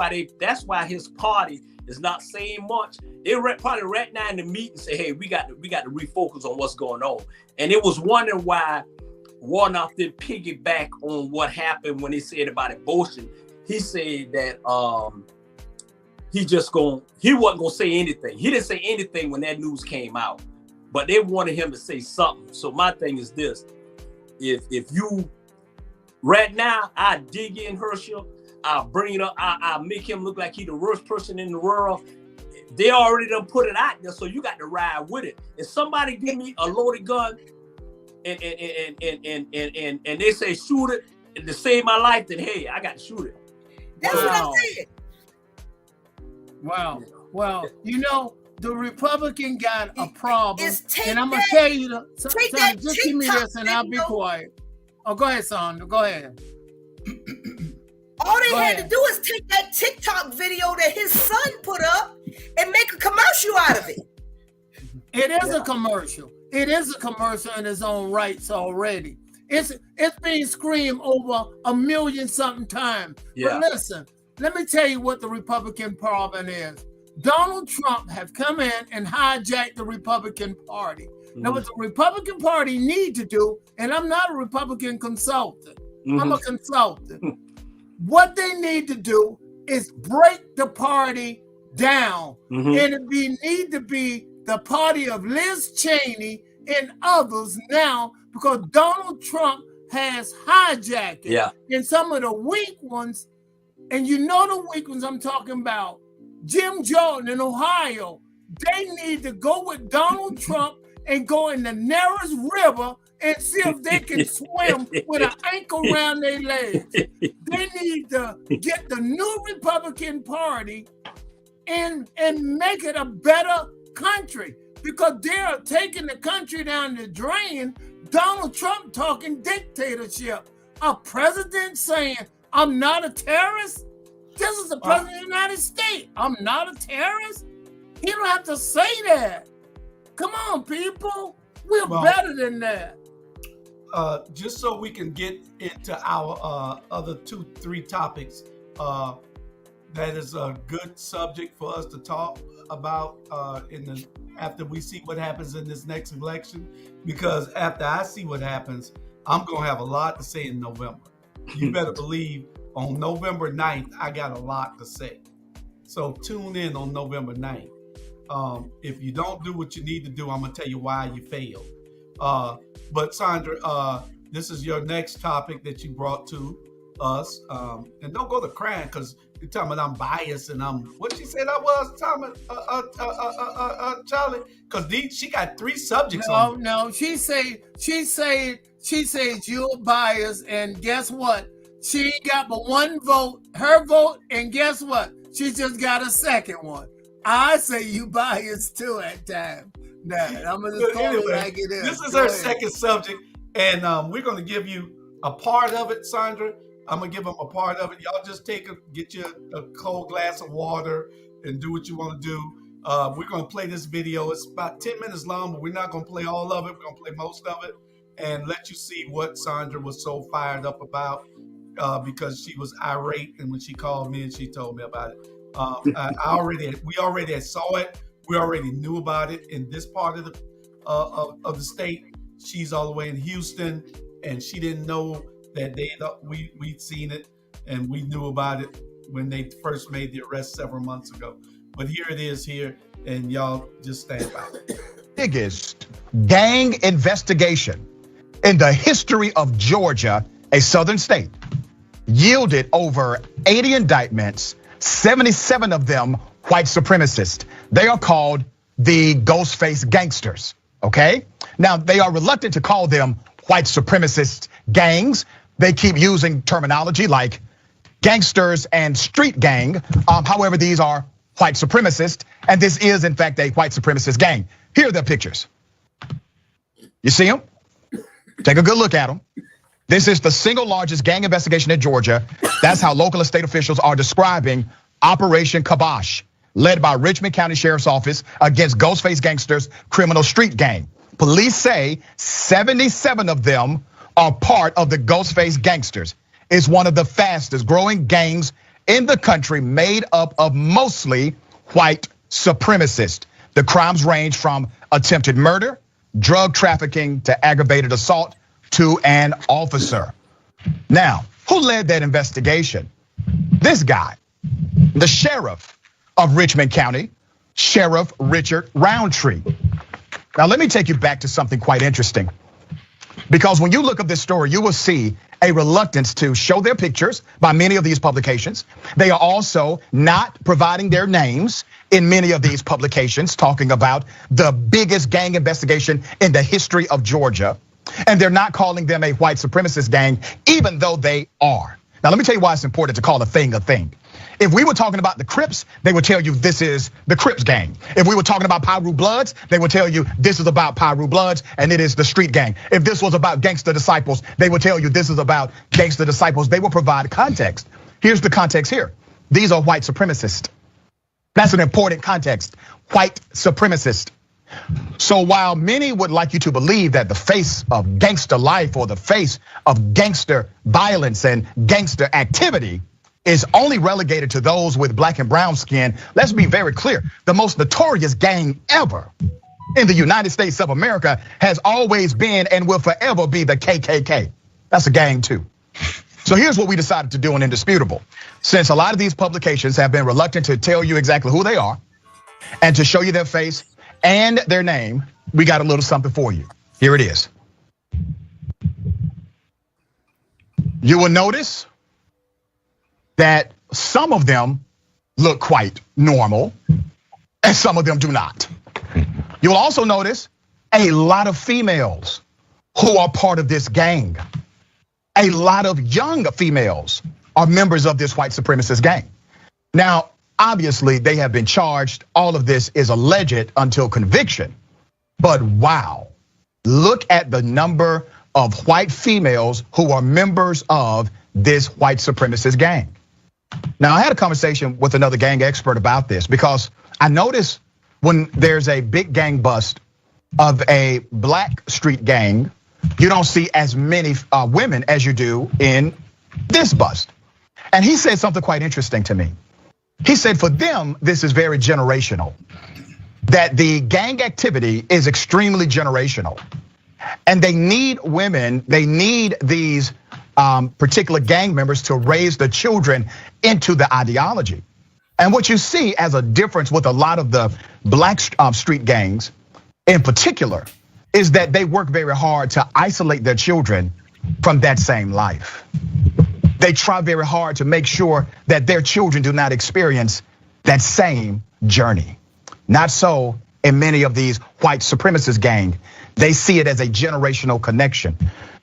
why his party is not saying much. They're probably right now in the meeting say, hey, we got to refocus on what's going on. And it was wondering why Warnock didn't piggyback on what happened when he said about abortion. He said that he wasn't gonna say anything. He didn't say anything when that news came out, but they wanted him to say something. So my thing is this: if you right now, I dig in Herschel, I'll bring it up, I'll make him look like he's the worst person in the world. They already done put it out there, so you got to ride with it. If somebody give me a loaded gun and they say shoot it to save my life, then hey, I got to shoot it. That's what I'm saying. Wow. Well, you know, the Republican got a problem. And I'm going to that- tell you, take that just give me TikTok this and I'll be video. quiet. Oh, go ahead, Sandra. Go ahead. All they Go had ahead. to do is take that TikTok video that his son put up and make a commercial out of it. It is a commercial. It is a commercial in its own rights already. It's being screamed over 1 million something times. Yeah. But listen, let me tell you what the Republican problem is. Donald Trump have come in and hijacked the Republican Party. Now, what the Republican Party need to do, and I'm not a Republican consultant, I'm a consultant. What they need to do is break the party down. And it need to be the party of Liz Cheney and others now, because Donald Trump has hijacked it. Yeah. And some of the weak ones, and you know the weak ones I'm talking about, Jim Jordan in Ohio, they need to go with Donald Trump and go in the nearest river and see if they can swim with an ankle around their legs. They need to get the new Republican Party and make it a better country, because they're taking the country down the drain. Donald Trump talking dictatorship. A president saying, I'm not a terrorist? This is the president of the United States. I'm not a terrorist? He don't have to say that. Come on, people. We're better than that. Just so we can get into our other 2-3 topics, that is a good subject for us to talk about after we see what happens in this next election. Because after I see what happens, I'm gonna have a lot to say in November. you better believe on November 9th, I got a lot to say. So tune in on November 9th. If you don't do what you need to do, I'm going to tell you why you failed. But Sandra, this is your next topic that you brought to us. And don't go to crying because you're talking about I'm biased and what she said I was, Charlie? Because she got 3 subjects on. No, she said you're biased, and guess what? She got but 1 vote, her vote, and guess what? She just got a second one. I say you biased too at time. Nah, I'm gonna just call it like it is. This is her second subject, and we're gonna give you a part of it, Sandra. I'm gonna give them a part of it. Y'all just get you a cold glass of water and do what you want to do. We're gonna play this video. It's about 10 minutes long, but we're not gonna play all of it. We're gonna play most of it and let you see what Sandra was so fired up about because she was irate, and when she called me and she told me about it. We already saw it. We already knew about it in this part of the state. She's all the way in Houston, and she didn't know that we'd seen it, and we knew about it when they first made the arrest several months ago. But here it is here, and y'all just stand by. Biggest gang investigation in the history of Georgia, a southern state, yielded over 80 indictments, 77 of them white supremacists. They are called the Ghostface Gangsters, okay? Now, they are reluctant to call them white supremacist gangs. They keep using terminology like gangsters and street gang. However, these are white supremacists, and this is, in fact, a white supremacist gang. Here are their pictures. You see them? Take a good look at them. This is the single largest gang investigation in Georgia. That's how local and state officials are describing Operation Kibosh, led by Richmond County Sheriff's Office against Ghostface Gangsters criminal street gang. Police say 77 of them are part of the Ghostface Gangsters. It's one of the fastest growing gangs in the country, made up of mostly white supremacists. The crimes range from attempted murder, drug trafficking, to aggravated assault to an officer. Now, who led that investigation? This guy, the sheriff of Richmond County, Sheriff Richard Roundtree. Now, let me take you back to something quite interesting. Because when you look up this story, you will see a reluctance to show their pictures by many of these publications. They are also not providing their names in many of these publications, talking about the biggest gang investigation in the history of Georgia. And they're not calling them a white supremacist gang, even though they are. Now, let me tell you why it's important to call a thing a thing. If we were talking about the Crips, they would tell you this is the Crips gang. If we were talking about Piru Bloods, they would tell you this is about Piru Bloods and it is the street gang. If this was about Gangster Disciples, they would tell you this is about Gangster Disciples. They will provide context. Here's the context here. These are white supremacists. That's an important context. White supremacist. So while many would like you to believe that the face of gangster life or the face of gangster violence and gangster activity is only relegated to those with black and brown skin, let's be very clear. The most notorious gang ever in the United States of America has always been and will forever be the KKK. That's a gang too. So here's what we decided to do in Indisputable. Since a lot of these publications have been reluctant to tell you exactly who they are and to show you their face and their name, we got a little something for you. Here it is. You will notice that some of them look quite normal and some of them do not. You'll also notice a lot of females who are part of this gang. A lot of young females are members of this white supremacist gang. Now, obviously, they have been charged. All of this is alleged until conviction. But wow, look at the number of white females who are members of this white supremacist gang. Now, I had a conversation with another gang expert about this because I noticed when there's a big gang bust of a black street gang, you don't see as many women as you do in this bust. And he said something quite interesting to me. He said for them, this is very generational, that the gang activity is extremely generational. And they need women, they need these particular gang members to raise the children into the ideology. And what you see as a difference with a lot of the black street gangs in particular is that they work very hard to isolate their children from that same life. They try very hard to make sure that their children do not experience that same journey. Not so in many of these white supremacist gangs. They see it as a generational connection.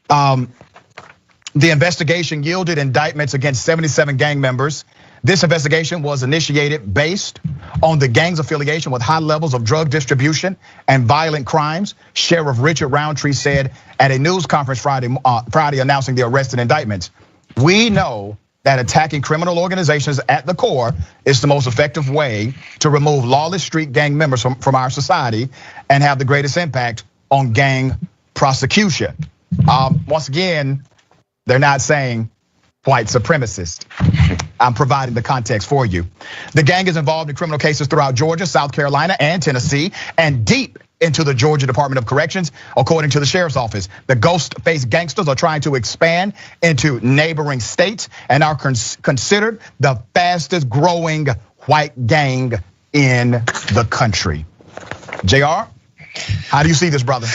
The investigation yielded indictments against 77 gang members. This investigation was initiated based on the gang's affiliation with high levels of drug distribution and violent crimes. Sheriff Richard Roundtree said at a news conference Friday announcing the arrest and indictments. We know that attacking criminal organizations at the core is the most effective way to remove lawless street gang members from our society and have the greatest impact on gang prosecution. Once again, they're not saying white supremacist. I'm providing the context for you. The gang is involved in criminal cases throughout Georgia, South Carolina, and Tennessee, and deep into the Georgia Department of Corrections, according to the sheriff's office. The ghost-faced gangsters are trying to expand into neighboring states and are considered the fastest growing white gang in the country. JR, how do you see this, brother?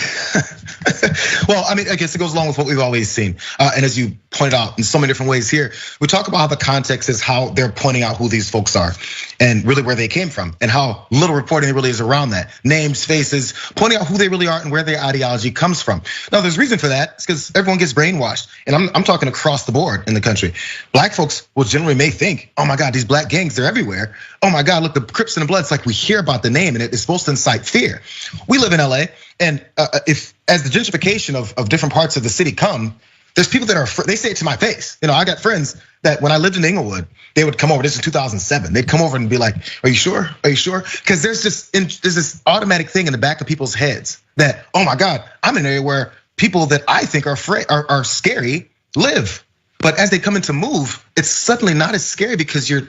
Well, I mean, I guess it goes along with what we've always seen. And as you pointed out in so many different ways here, we talk about how the context is how they're pointing out who these folks are and really where they came from and how little reporting there really is around that. Names, faces, pointing out who they really are and where their ideology comes from. Now, there's reason for that. It's because everyone gets brainwashed. And I'm talking across the board in the country. Black folks will generally may think, oh my God, these black gangs, they're everywhere. Oh my God, look, the Crips and the Bloods, like we hear about the name and it's supposed to incite fear. We live in LA. And if as the gentrification of different parts of the city come, there's people that are, they say it to my face. You know, I got friends that when I lived in Inglewood, they would come over, this is 2007. They'd come over and be like, are you sure? Are you sure? Because there's this automatic thing in the back of people's heads that, oh my God, I'm in an area where people that I think are afraid, are scary live. But as they come in to move, it's suddenly not as scary because you're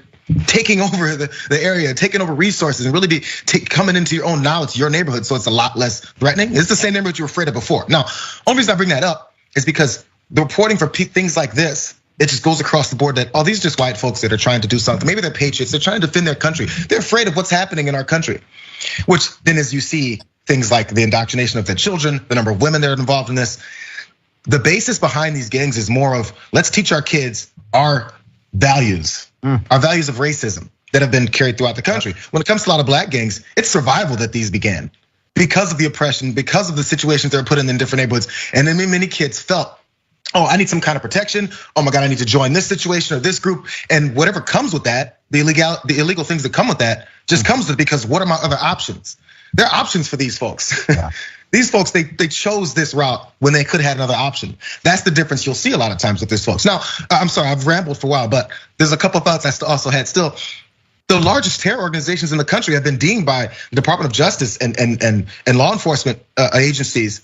taking over the area, taking over resources, and really coming into your own knowledge, your neighborhood, so it's a lot less threatening. It's the same neighborhood you were afraid of before. Now, only reason I bring that up is because the reporting for things like this, it just goes across the board that, oh, these are just white folks that are trying to do something. Maybe they're patriots, they're trying to defend their country. They're afraid of what's happening in our country. Which then as you see things like the indoctrination of the children, the number of women that are involved in this, the basis behind these gangs is more of, let's teach our kids our values. Our values of racism that have been carried throughout the country. When it comes to a lot of black gangs, it's survival that these began because of the oppression, because of the situations they were put in different neighborhoods. And then many kids felt, oh, I need some kind of protection. Oh my God, I need to join this situation or this group. And whatever comes with that, the illegal things that come with that just comes with because what are my other options? There are options for these folks. Yeah. These folks, they chose this route when they could have had another option. That's the difference you'll see a lot of times with these folks. Now, I'm sorry, I've rambled for a while, but there's a couple of thoughts I also had still. The largest terror organizations in the country have been deemed by the Department of Justice and law enforcement agencies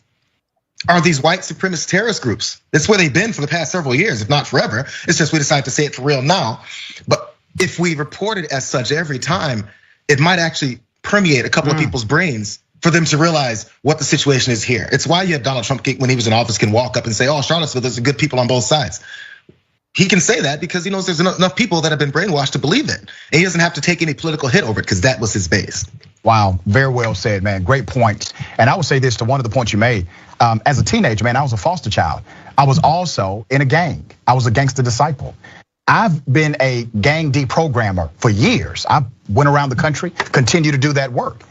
are these white supremacist terrorist groups. That's where they've been for the past several years, if not forever. It's just we decided to say it for real now. But if we report it as such every time, it might actually permeate a couple of people's brains for them to realize what the situation is here. It's why you have Donald Trump, when he was in office, can walk up and say, oh, Charlottesville, there's good people on both sides. He can say that because he knows there's enough people that have been brainwashed to believe it. And he doesn't have to take any political hit over it because that was his base. Wow, very well said, man, great points. And I would say this to one of the points you made. As a teenager, man, I was a foster child. I was also in a gang. I was a gangster disciple. I've been a gang deprogrammer for years. I went around the country, continue to do that work.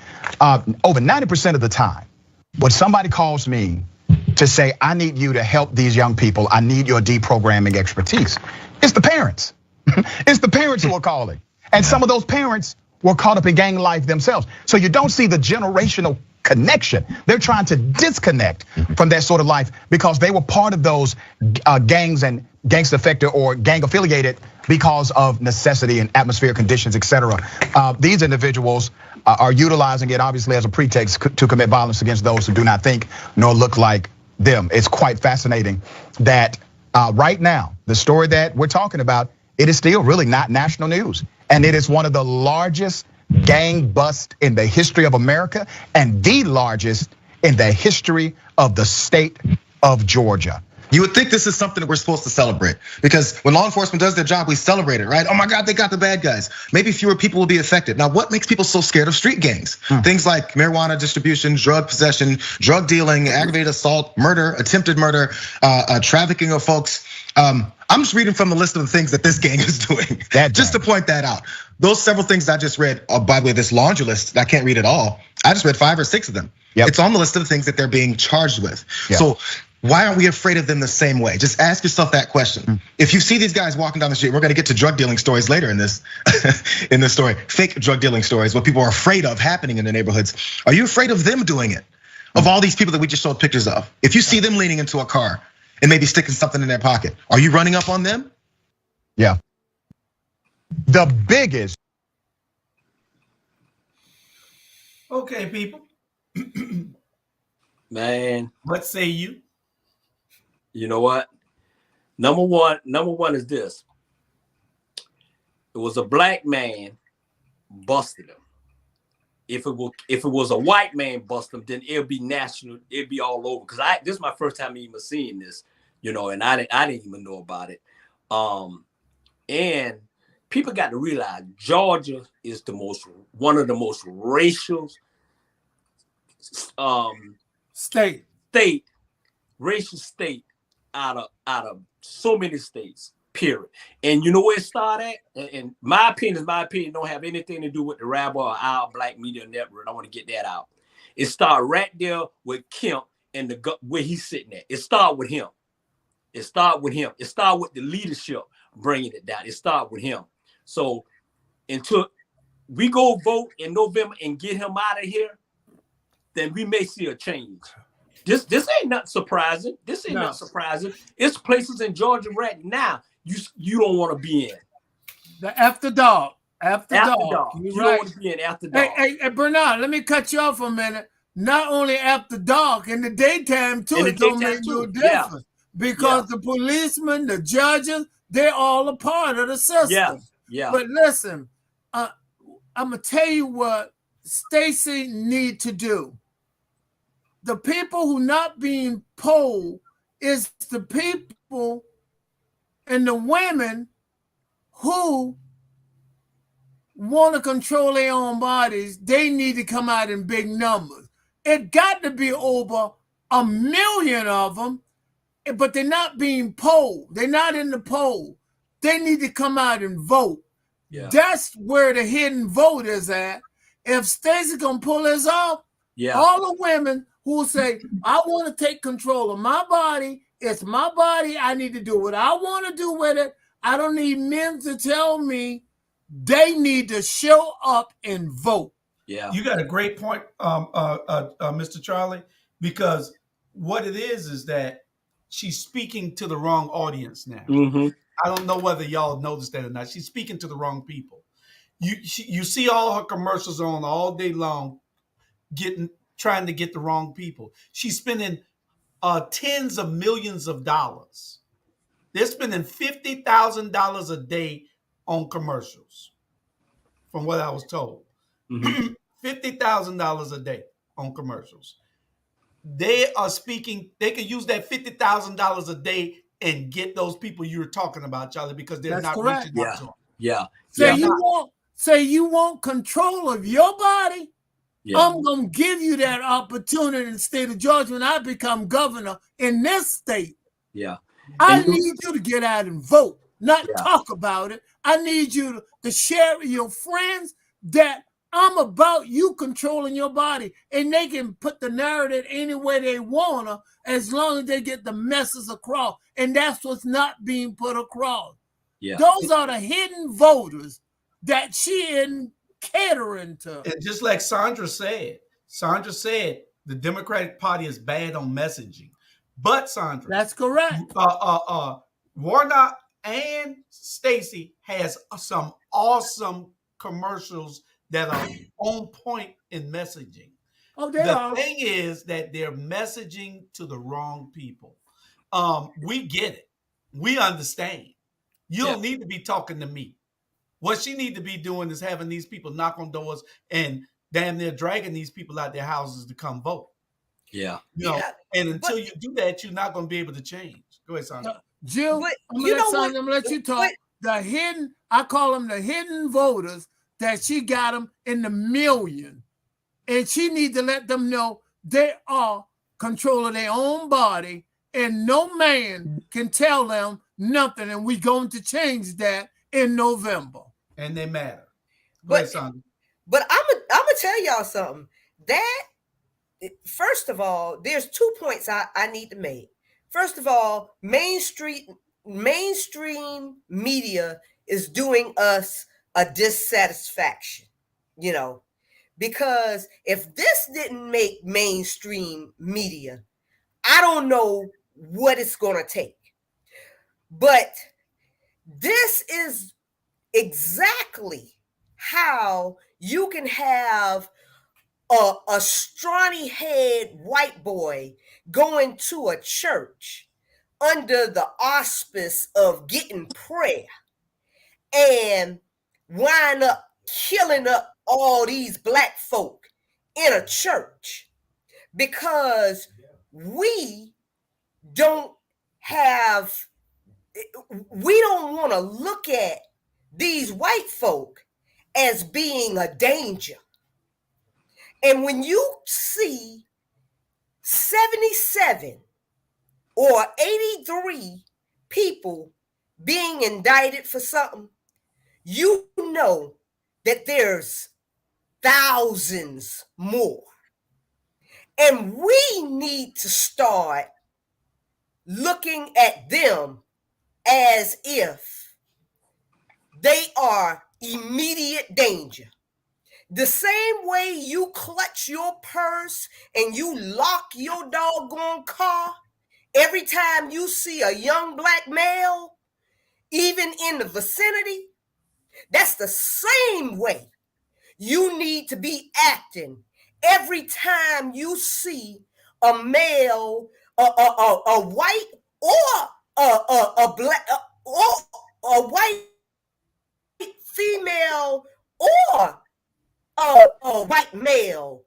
Over 90% of the time, when somebody calls me to say, I need you to help these young people, I need your deprogramming expertise, it's the parents. It's the parents who are calling. And some of those parents were caught up in gang life themselves. So you don't see the generational connection. They're trying to disconnect from that sort of life because they were part of those gangs and gangster affected or gang affiliated because of necessity and atmospheric conditions, etc. These individuals are utilizing it obviously as a pretext to commit violence against those who do not think nor look like them. It's quite fascinating that right now, the story that we're talking about, it is still really not national news. And it is one of the largest gang busts in the history of America and the largest in the history of the state of Georgia. You would think this is something that we're supposed to celebrate, because when law enforcement does their job, we celebrate it, right? Oh my God, they got the bad guys. Maybe fewer people will be affected. Now, what makes people so scared of street gangs? Things like marijuana distribution, drug possession, drug dealing, aggravated assault, murder, attempted murder, trafficking of folks. I'm just reading from the list of the things that this gang is doing, just to point that out. Those several things I just read, by the way, this laundry list, I can't read it all. I just read 5 or 6 of them. It's on the list of the things that they're being charged with. So why aren't we afraid of them the same way? Just ask yourself that question. If you see these guys walking down the street, we're gonna get to drug dealing stories later in this in this story, fake drug dealing stories, what people are afraid of happening in the neighborhoods. Are you afraid of them doing it? Of all these people that we just showed pictures of? If you see them leaning into a car and maybe sticking something in their pocket, are you running up on them? Yeah. The biggest. Okay, people. Man, What say you? you know what? Number one is this. It was a black man busted him. If it was a white man busted him, then it'll be national, it'll be all over. Because this is my first time even seeing this, and I didn't even know about it. And people got to realize Georgia is one of the most racial racial state out of so many states, period. And you know where it started at? And my opinion don't have anything to do with the Rabble or our Black Media Network. I want to get that out. It started right there with Kemp and where he's sitting at. It started with him. It started with the leadership bringing it down. It started with him. So until we go vote in November and get him out of here, then we may see a change. This ain't not surprising. Not surprising. It's places in Georgia right now you don't want to be in. The after dark. After dark. You don't want to be in after dark. Hey, Bernard, let me cut you off for a minute. Not only after dark, in the daytime too, it don't make no difference. Because the policemen, the judges, they're all a part of the system. Yeah. But listen, I'm gonna tell you what Stacey need to do. The people who not being polled is the people and the women who want to control their own bodies. They need to come out in big numbers. It got to be over 1 million of them, but they're not being polled. They're not in the poll. They need to come out and vote. Yeah. That's where the hidden vote is at. If Stacey gonna pull this off, all the women who say, I want to take control of my body, it's my body, I need to do what I want to do with it. I don't need men to tell me. They need to show up and vote. Yeah, you got a great point, Mr. Charlie, because what it is that she's speaking to the wrong audience now. Mm-hmm. I don't know whether y'all noticed that or not. She's speaking to the wrong people. You see all her commercials on all day long, trying to get the wrong people. She's spending tens of millions of dollars. They're spending $50,000 a day on commercials, from what I was told. Mm-hmm. $50,000 a day on commercials. They are speaking. They can use that $50,000 a day and get those people you were talking about, Charlie, because they're not reaching out to them. Yeah. Say you want control of your body. Yeah. I'm gonna give you that opportunity in the state of Georgia when I become governor in this state. Yeah. I need you to get out and vote, not talk about it. I need you to share with your friends that I'm about you controlling your body, and they can put the narrative any way they wanna, as long as they get the message across. And that's what's not being put across. Yeah. Those are the hidden voters that she isn't catering to. And just like Sandra said the Democratic Party is bad on messaging. But Sandra, that's correct. Warnock and Stacey has some awesome commercials that are on point in messaging. Oh, they are. The thing is that they're messaging to the wrong people. We get it. We understand. You don't need to be talking to me. What she need to be doing is having these people knock on doors and damn near dragging these people out their houses to come vote. Yeah. And until you do that, you're not going to be able to change. Go ahead, Sandra. Jill, But I'm you know gonna let you talk. I call them the hidden voters that she got them in the million. And she needs to let them know they are controlling their own body and no man can tell them nothing. And we're going to change that in November. And they matter. Go ahead, Sandra. But I'm gonna tell y'all something. That, first of all, there's 2 points I need to make. First of all, mainstream media is doing us a dissatisfaction, you know, because if this didn't make mainstream media, I don't know what it's going to take. But this is exactly how you can have a scrawny head white boy going to a church under the auspice of getting prayer and wind up killing up all these black folk in a church because we don't want to look at these white folk as being a danger. And when you see 77 or 83 people being indicted for something, you know that there's thousands more. And we need to start looking at them as if they are immediate danger. The same way you clutch your purse and you lock your doggone car every time you see a young black male, even in the vicinity, that's the same way you need to be acting every time you see a male, a white or a black or a white female or a white male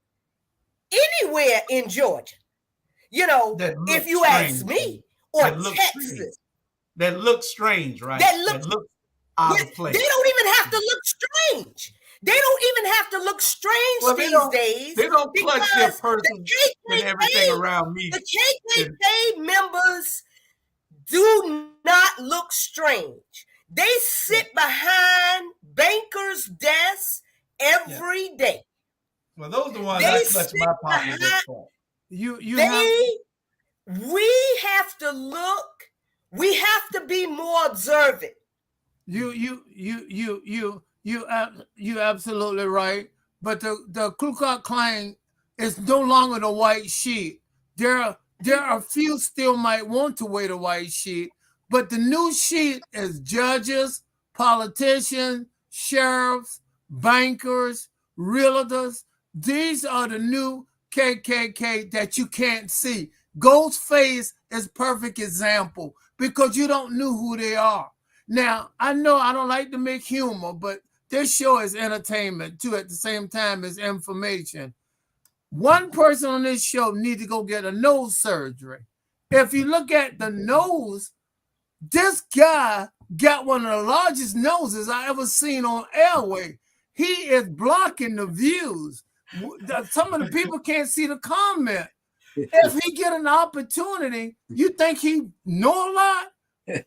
anywhere in Georgia. You know, if you ask me, or Texas. That looks strange, right? That looks out of place. They don't even have to look strange. They don't even have to look strange these days. They don't clutch their person and everything around me. The KKK members do not look strange. They sit behind bankers' desks every day. Well, those are the ones I clutch my pocket for. We have to look. We have to be more observant. You absolutely right. But the Ku Klux Klan is no longer the white sheet. There are a few still might want to wear the white sheet, but the new sheet is judges, politicians, sheriffs, bankers, realtors. These are the new KKK that you can't see. Ghostface is perfect example because you don't know who they are. Now, I know I don't like to make humor, but this show is entertainment too at the same time as information. One person on this show needs to go get a nose surgery. If you look at the nose, this guy got one of the largest noses I ever seen on airway. He is blocking the views. Some of the people can't see the comment. If he get an opportunity, you think he know a lot?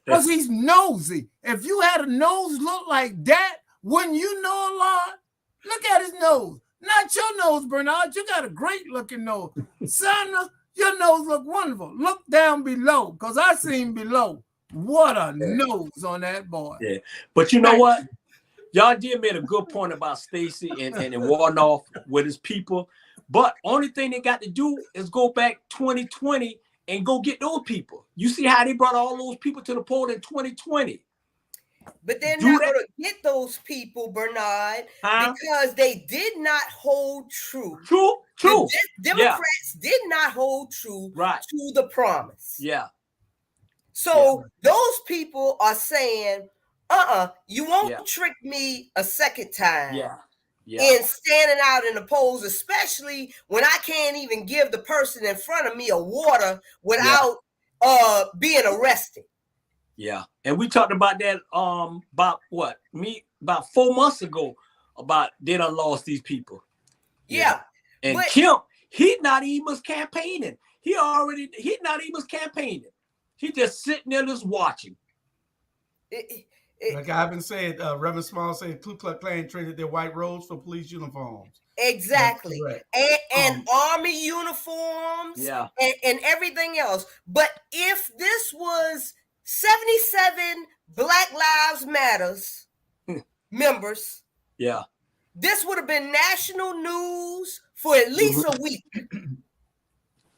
Because he's nosy. If you had a nose look like that, wouldn't you know a lot? Look at his nose. Not your nose, Bernard. You got a great looking nose. Sandra, your nose look wonderful. Look down below, because I seen below. What a nose on that boy. Yeah. But you know what? Y'all did made a good point about Stacey and Warnoff with his people. But only thing they got to do is go back 2020 and go get those people. You see how they brought all those people to the poll in 2020. But they're not going to get those people, Bernard, because they did not hold true. True. The Democrats did not hold true to the promise. Yeah. So those people are saying, you won't trick me a second time. In standing out in the polls, especially when I can't even give the person in front of me a water without being arrested. Yeah, and we talked about that about 4 months ago about they done lost these people. Yeah. And Kemp, he not even campaigning. He not even campaigning. He just sitting there just watching. Like I've been saying, Reverend Small said Ku Klux Klan traded their white robes for police uniforms. Exactly. And army uniforms, yeah, and everything else. But if this was 77 Black Lives Matters members, yeah, this would have been national news for at least a week.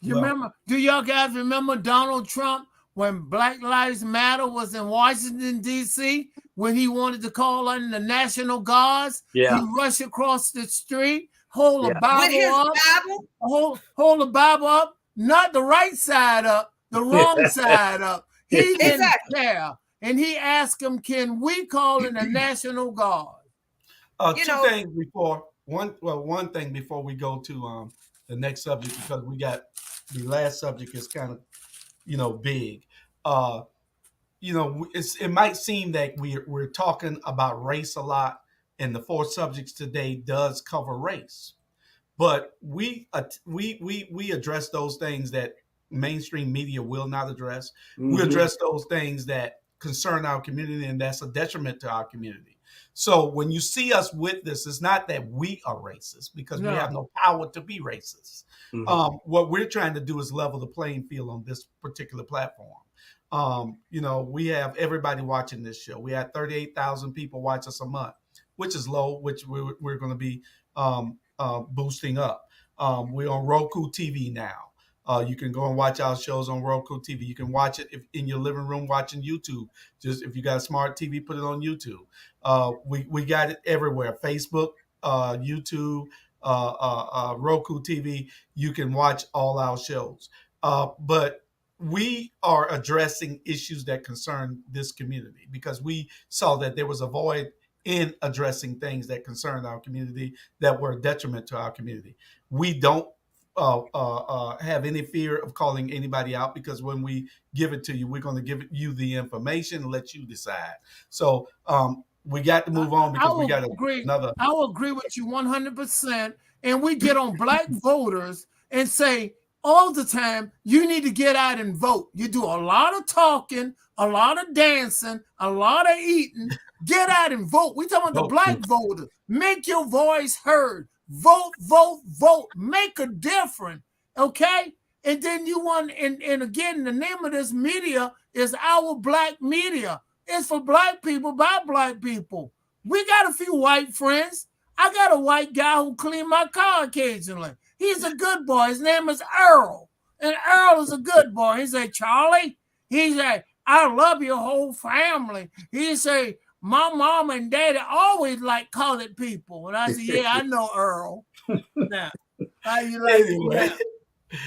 Remember? Do y'all guys remember Donald Trump when Black Lives Matter was in Washington, D.C., when he wanted to call in the National Guards? Yeah. He rushed across the street, hold a Bible With his up, Bible? hold the Bible up, not the right side up, the wrong side up. He didn't care. And he asked him, can we call in the National Guard? Two things before, one thing before we go to the next subject, because we got the last subject is kind of, big. It might seem that we're talking about race a lot, and the 4 subjects today does cover race, but we address those things that mainstream media will not address. We address those things that concern our community, and that's a detriment to our community. So when you see us with this, it's not that we are racist, because we have no power to be racist. What we're trying to do is level the playing field on this particular platform. We have everybody watching this show. We had 38,000 people watch us a month, which is low, which we're going to be boosting up. We're on Roku TV now. You can go and watch our shows on Roku TV. You can watch it in your living room watching YouTube. Just if you got a smart TV, put it on YouTube. We got it everywhere. Facebook, YouTube, Roku TV. You can watch all our shows. But we are addressing issues that concern this community, because we saw that there was a void in addressing things that concern our community that were a detriment to our community. We don't have any fear of calling anybody out, because when we give it to you, we're going to give you the information and let you decide. So we got to move on, because we got another. I will agree with you 100%. And we get on Black voters and say all the time, you need to get out and vote. You do a lot of talking, a lot of dancing, a lot of eating. Get out and vote. We talking about the Black voter. Make your voice heard. Vote, vote, vote. Make a difference. Okay? And then you want, and again, the name of this media is Our Black Media. It's for Black people by Black people. We got a few white friends. I got a white guy who cleans my car occasionally. He's a good boy. His name is Earl. And Earl is a good boy. He said, Charlie, he said, I love your whole family. He said, my mom and daddy always like colored people. And I said, yeah, I know Earl. Now, how you like anyway,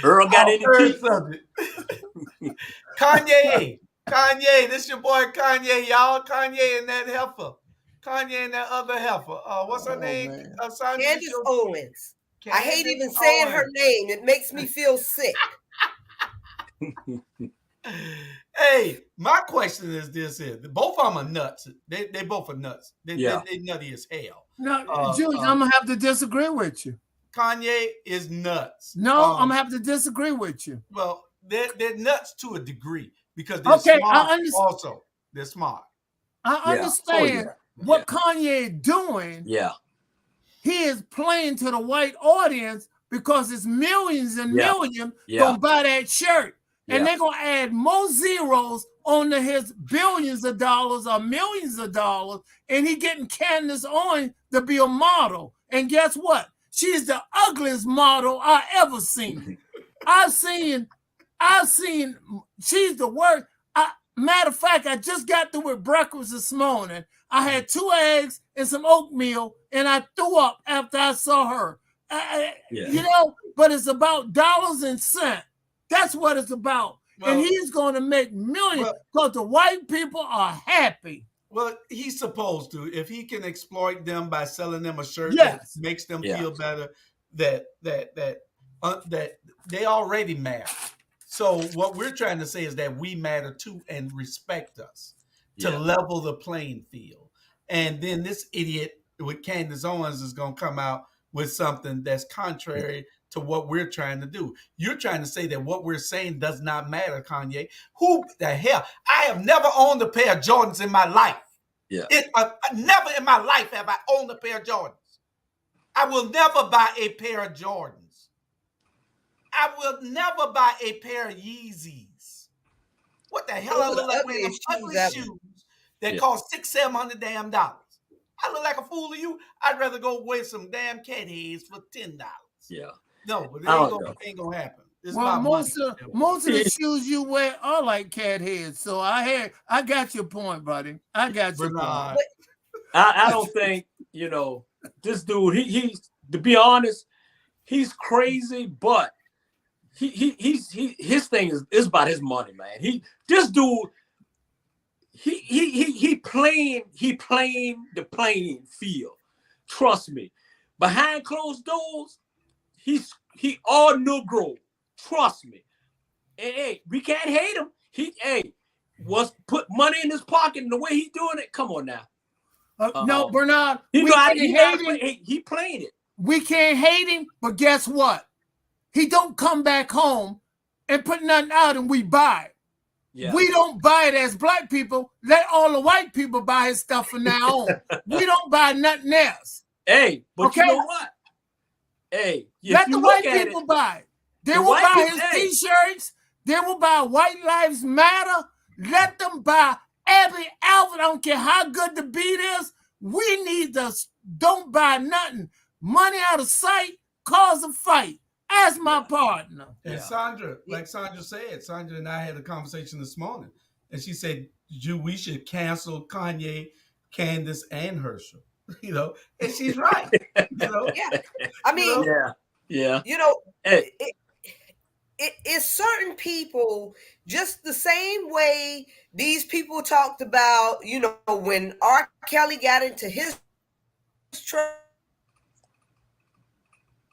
Earl got any subject. Kanye, this your boy Kanye, y'all. Kanye and that heifer. Kanye and that other heifer. What's her name? Candace Owens. I hate even saying her name. It makes me feel sick. Hey, my question is this: both of them are nuts. They both are nuts. They nutty as hell. No, Julius, I'm gonna have to disagree with you. Kanye is nuts. No, I'm gonna have to disagree with you. Well, they're nuts to a degree, because they're smart. Also, they're smart. I understand what Kanye doing. Yeah. He is playing to the white audience, because it's millions and millions gonna buy that shirt. And they're going to add more zeros onto his billions of dollars or millions of dollars. And he getting Candace Owens to be a model. And guess what? She's the ugliest model I ever seen. I've seen, she's the worst. Matter of fact, I just got through with breakfast this morning. I had 2 eggs and some oatmeal, and I threw up after I saw her. But it's about dollars and cents. That's what it's about. Well, and he's going to make millions, because the white people are happy. Well, he's supposed to. If he can exploit them by selling them a shirt that makes them feel better, that they already mad. So what we're trying to say is that we matter too and respect us to Yeah. level the playing field. And then this idiot with Candace Owens is going to come out with something that's contrary to what we're trying to do. You're trying to say that what we're saying does not matter, Kanye. Who the hell? I have never owned a pair of Jordans in my life. Yeah. Never in my life have I owned a pair of Jordans. I will never buy a pair of Jordans. I will never buy a pair of Yeezys. What the hell? I look like wearing them ugly shoes that cost $600-700 damn dollars. I look like a fool to you. I'd rather go wear some damn cat heads for $10. Yeah. No, but it ain't gonna happen. It's well, most of the shoes you wear are like cat heads. So I got your point, buddy. I got your point. I don't think, this dude, he's to be honest, he's crazy, but his thing is about his money, man. This dude, he playing the playing field. Trust me. Behind closed doors, he all Negro. Trust me. Hey, we can't hate him. He was put money in his pocket, and the way he's doing it. Come on now. No, Bernard. He playing it. We can't hate him, but guess what? He don't come back home and put nothing out, and we buy it. Yeah. We don't buy it as black people. Let all the white people buy his stuff from now on. We don't buy nothing else. Hey, but you know what? Hey, let the white people buy it. They will buy his T-shirts. They will buy White Lives Matter. Let them buy every outfit. I don't care how good the beat is. We need to don't buy nothing. Money out of sight, cause a fight. Ask my partner. And Sandra, like Sandra said, Sandra and I had a conversation this morning, and she said, we should cancel Kanye, Candace, and Herschel. And she's right. Yeah. I mean, yeah. It's certain people, just the same way these people talked about, when R. Kelly got into his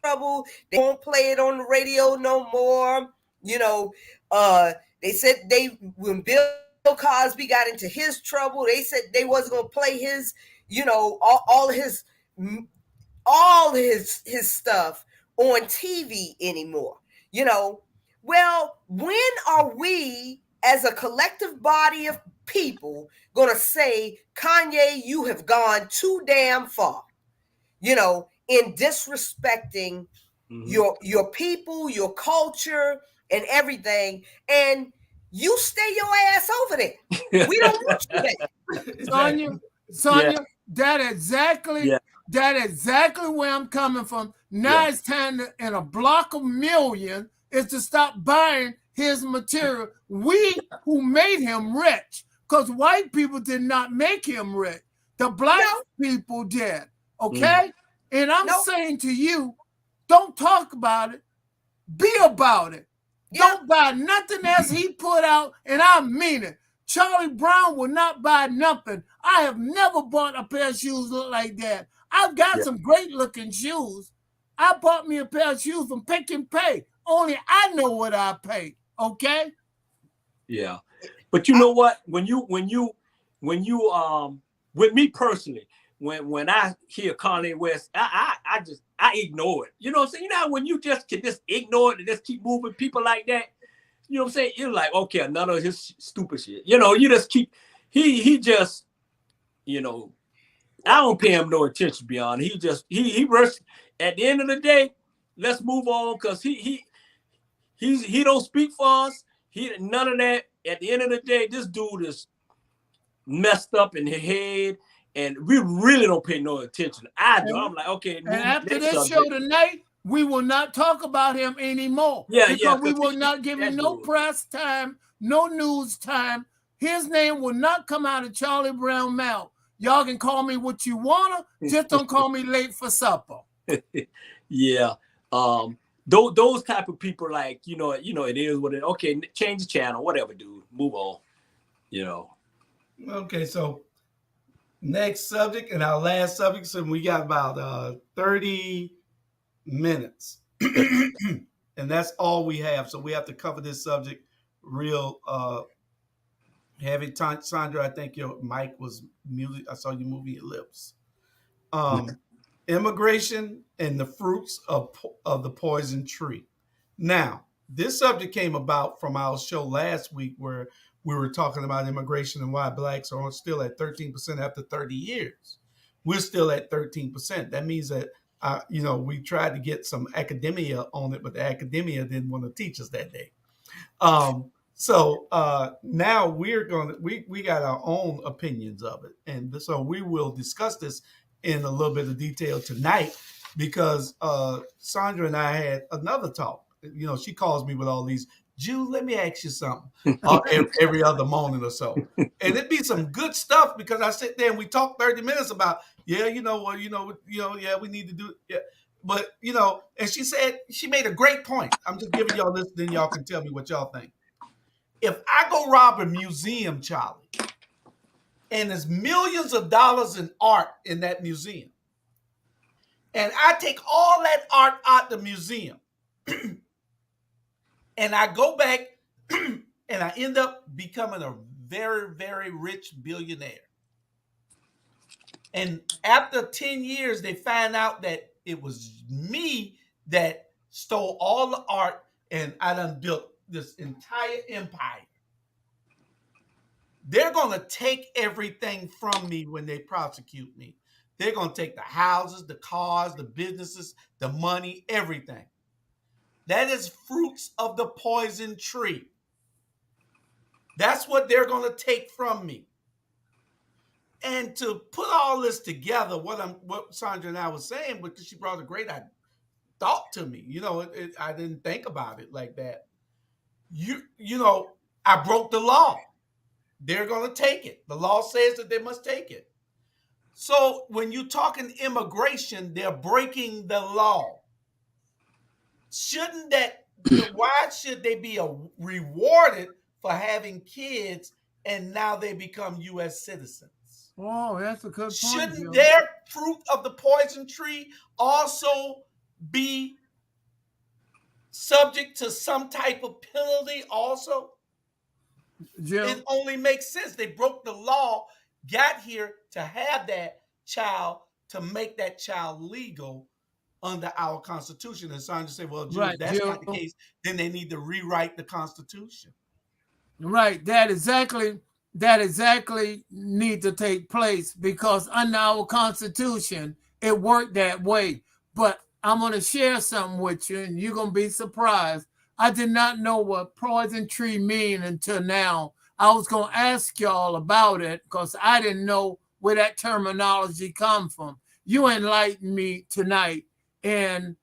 trouble, they won't play it on the radio no more. They said when Bill Cosby got into his trouble, they said they wasn't gonna play his, all his stuff on TV anymore. Well, when are we as a collective body of people gonna say, Kanye, you have gone too damn far, in disrespecting your people, your culture, and everything, and you stay your ass over there. We don't want you there. Sonia, that exactly where I'm coming from. Now it's time to, in a block of million, is to stop buying his material. We who made him rich, because white people did not make him rich. The black people did. Okay? And I'm saying to you, don't talk about it. Be about it. Don't buy nothing else he put out, and I mean it. Charlie Brown will not buy nothing. I have never bought a pair of shoes look like that. I've got some great looking shoes. I bought me a pair of shoes from Pick and Pay. Only I know what I paid. Okay? Yeah. But you know what? When you with me personally, when I hear Kanye West, I ignore it. You know what I'm saying? You know when you just can just ignore it and just keep moving people like that. You know what I'm saying? You're like, okay, none of his stupid shit. You just keep he just, I don't pay him no attention beyond. He rushed. At the end of the day, let's move on, because he don't speak for us. None of that. At the end of the day, this dude is messed up in the head, and we really don't pay no attention. I'm like, okay. And after this show tonight, we will not talk about him anymore. Because we will not give him no press time, no news time. His name will not come out of Charlie Brown mouth. Y'all can call me what you wanna, just don't call me late for supper. Yeah. Those type of people, like, it is what it. Okay, change the channel, whatever, dude. Move on. Okay, so next subject and our last subject. So we got about 30 minutes. And that's all we have. So we have to cover this subject real heavy. Sandra, I think your mic was muted. I saw you moving your lips. Immigration and the fruits of the poison tree. Now, this subject came about from our show last week where we were talking about immigration and why blacks are still at 13% after 30 years. We're still at 13%. That means that we tried to get some academia on it, but the academia didn't want to teach us that day. So now we got our own opinions of it, and so we will discuss this in a little bit of detail tonight because Sandra and I had another talk. She calls me with all these, Jude, let me ask you something every other morning or so. And it'd be some good stuff because I sit there and we talk 30 minutes about, we need to do it. Yeah. But, and she made a great point. I'm just giving y'all this, then y'all can tell me what y'all think. If I go rob a museum, Charlie, and there's millions of dollars in art in that museum, and I take all that art out the museum, and I go back and I end up becoming a very, very rich billionaire. And after 10 years, they find out that it was me that stole all the art and I done built this entire empire. They're going to take everything from me when they prosecute me. They're going to take the houses, the cars, the businesses, the money, everything. That is fruits of the poison tree. That's what they're going to take from me. And to put all this together, what Sandra and I was saying, because she brought a great thought to me. I didn't think about it like that. I broke the law. They're going to take it. The law says that they must take it. So when you're talking immigration, they're breaking the law. Why should they be rewarded for having kids and now they become U.S. citizens? Oh, that's a good point. Shouldn't their fruit of the poison tree also be subject to some type of penalty also? Jim, it only makes sense. They broke the law, got here to have that child, to make that child legal under our Constitution. And Sandra said, well, Jude, if that's not the case, then they need to rewrite the Constitution. Right. That exactly need to take place because under our Constitution, it worked that way. But I'm going to share something with you, and you're going to be surprised. I did not know what poison tree mean until now. I was going to ask y'all about it because I didn't know where that terminology come from. You enlightened me tonight. And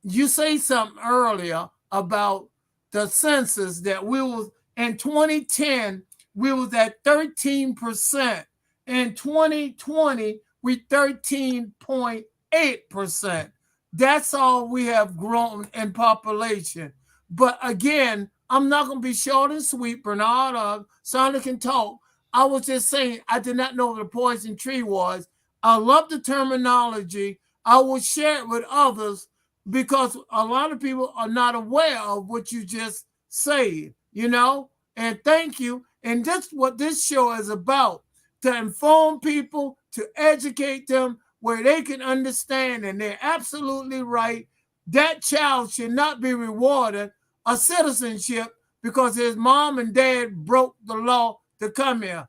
you say something earlier about the census that we was in 2010, we was at 13%. In 2020, we 13.8%. That's all we have grown in population. But again, I'm not going to be short and sweet. Bernard, Sandra can talk. I was just saying, I did not know what a poison tree was. I love the terminology. I will share it with others because a lot of people are not aware of what you just said, and thank you. And that's what this show is about, to inform people, to educate them where they can understand, and they're absolutely right. That child should not be rewarded a citizenship because his mom and dad broke the law to come here.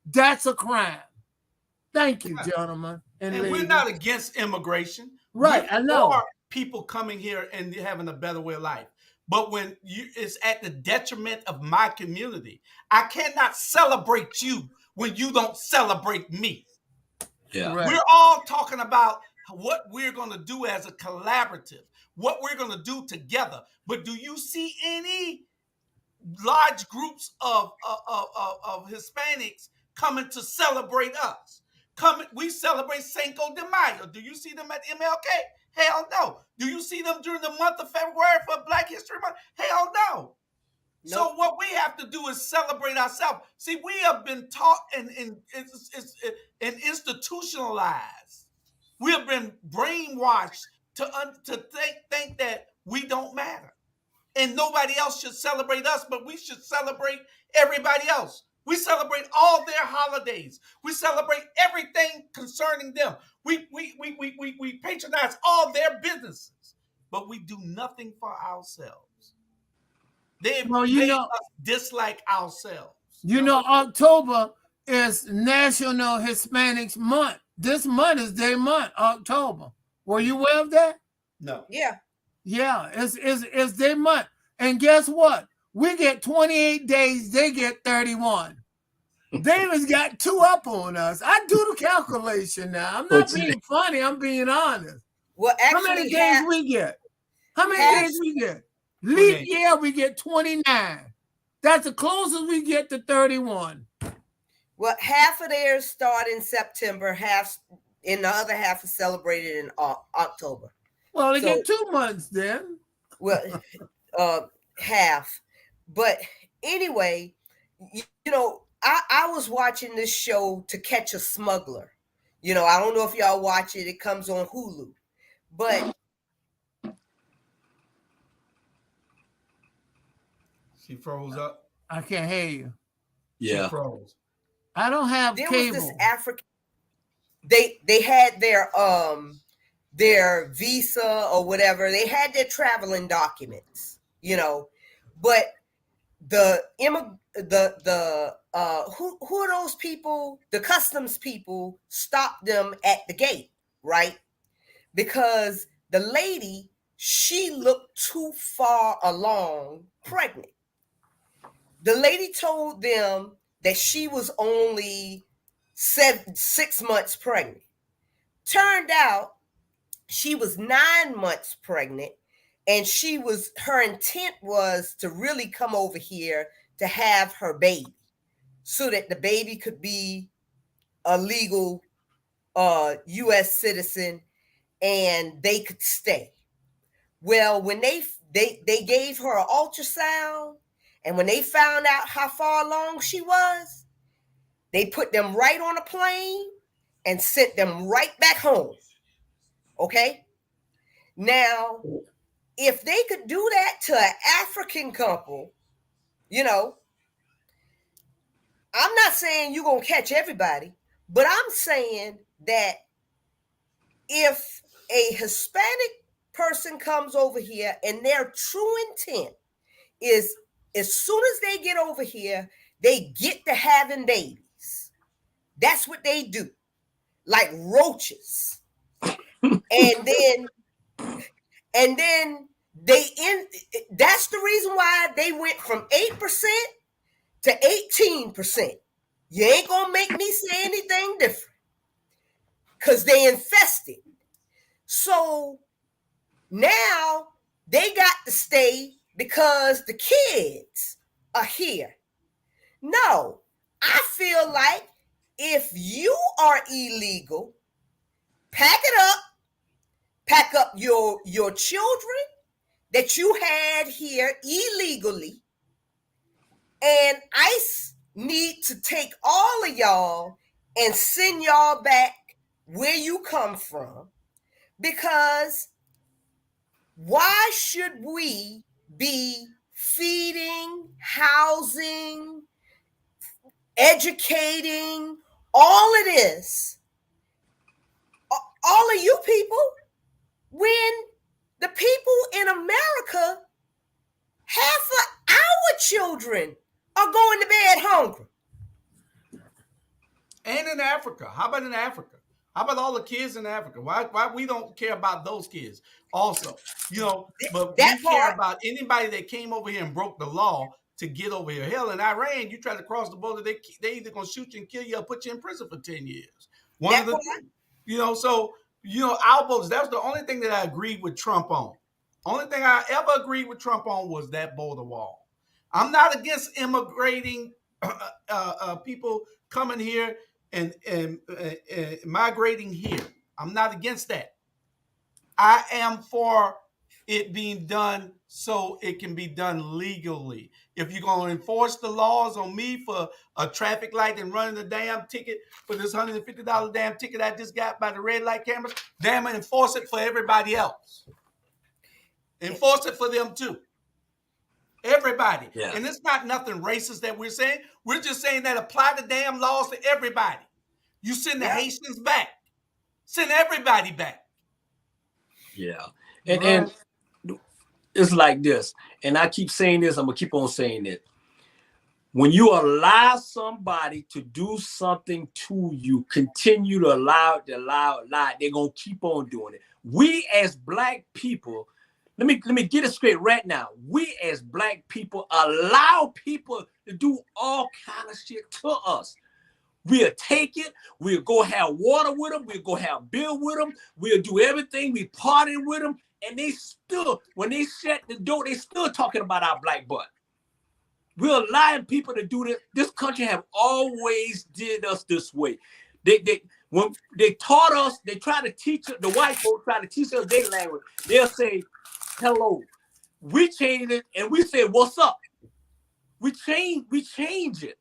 That's a crime. Thank you, gentlemen. And we're not against immigration. Right, I know. For people coming here and having a better way of life. But when it's at the detriment of my community, I cannot celebrate you when you don't celebrate me. Yeah. Right. We're all talking about what we're going to do as a collaborative, what we're going to do together. But do you see any large groups of Hispanics coming to celebrate us? We celebrate Cinco de Mayo. Do you see them at MLK? Hell no. Do you see them during the month of February for Black History Month? Hell no. Nope. So what we have to do is celebrate ourselves. See, we have been taught and institutionalized. We have been brainwashed to think that we don't matter. And nobody else should celebrate us, but we should celebrate everybody else. We celebrate all their holidays. We celebrate everything concerning them. We patronize all their businesses, but we do nothing for ourselves. They've made us dislike ourselves. You know, October is National Hispanics Month. This month is their month, October. Were you aware of that? No. Yeah. Yeah, it's their month. And guess what? We get 28 days, they get 31. David's got 2 up on us. I do the calculation now. I'm not being funny, I'm being honest. Well, actually, how many days we get? How many days we get? Leap year, we get 29. That's the closest we get to 31. Well, half of theirs start in September, half in the other half is celebrated in October. Well, they get 2 months then. Well, half. But anyway, you know, I was watching this show, To Catch a Smuggler. You know, I don't know if y'all watch it. It comes on Hulu. But she froze up. I can't hear you. Yeah. She froze. I don't have there cable. Was this African. They had their visa or whatever. They had their traveling documents, you know, but who are those people? The customs people stopped them at the gate, right? Because the lady, she looked too far along pregnant. The lady told them that she was only 6 months pregnant. Turned out she was 9 months pregnant, and her intent was to really come over here to have her baby so that the baby could be a legal U.S. citizen and they could stay. Well, when they gave her an ultrasound, and when they found out how far along she was, they put them right on a plane and sent them right back home. Okay? Now, if they could do that to an African couple, you know, I'm not saying you're going to catch everybody, but I'm saying that if a Hispanic person comes over here and their true intent is, as soon as they get over here, they get to having babies. That's what they do, like roaches. And then that's the reason why they went from 8% to 18%. You ain't gonna make me say anything different, because they infested. So now they got to stay because the kids are here. No, I feel like if you are illegal, pack up your children that you had here illegally, and ICE need to take all of y'all and send y'all back where you come from, because why should we be feeding, housing, educating, all of this, all of you people, when the people in America, half of our children are going to bed hungry? And in Africa. How about in Africa? How about all the kids in Africa? Why we don't care about those kids also? You know, but we care about anybody that came over here and broke the law to get over here. Hell, in Iran, you try to cross the border, they either gonna shoot you and kill you or put you in prison for 10 years. One of the, you know, so you know, our voters, that was the only thing that I agreed with Trump on. Only thing I ever agreed with Trump on was that border wall. I'm not against immigrating people coming here and migrating here. I'm not against that. I am for it being done so it can be done legally. If you're going to enforce the laws on me for a traffic light and running the damn ticket for this $150 damn ticket I just got by the red light cameras, damn it, enforce it for everybody else. Enforce it for them too. Everybody. Yeah. And it's not nothing racist that we're saying. We're just saying that apply the damn laws to everybody. You send the Haitians back. Send everybody back. Yeah. And it's like this. And I keep saying this, I'm gonna keep on saying it. When you allow somebody to do something to you, continue to allow it, they're gonna keep on doing it. We as black people, let me get it straight right now. We as black people allow people to do all kind of shit to us. We'll take it. We'll go have water with them. We'll go have beer with them. We'll do everything. We party with them. And they still, when they shut the door, they still talking about our black butt. We're allowing people to do this. This country have always did us this way. When they taught us, they try to teach us, the white folks try to teach us their language. They'll say, hello. We change it and we say, what's up? We change it.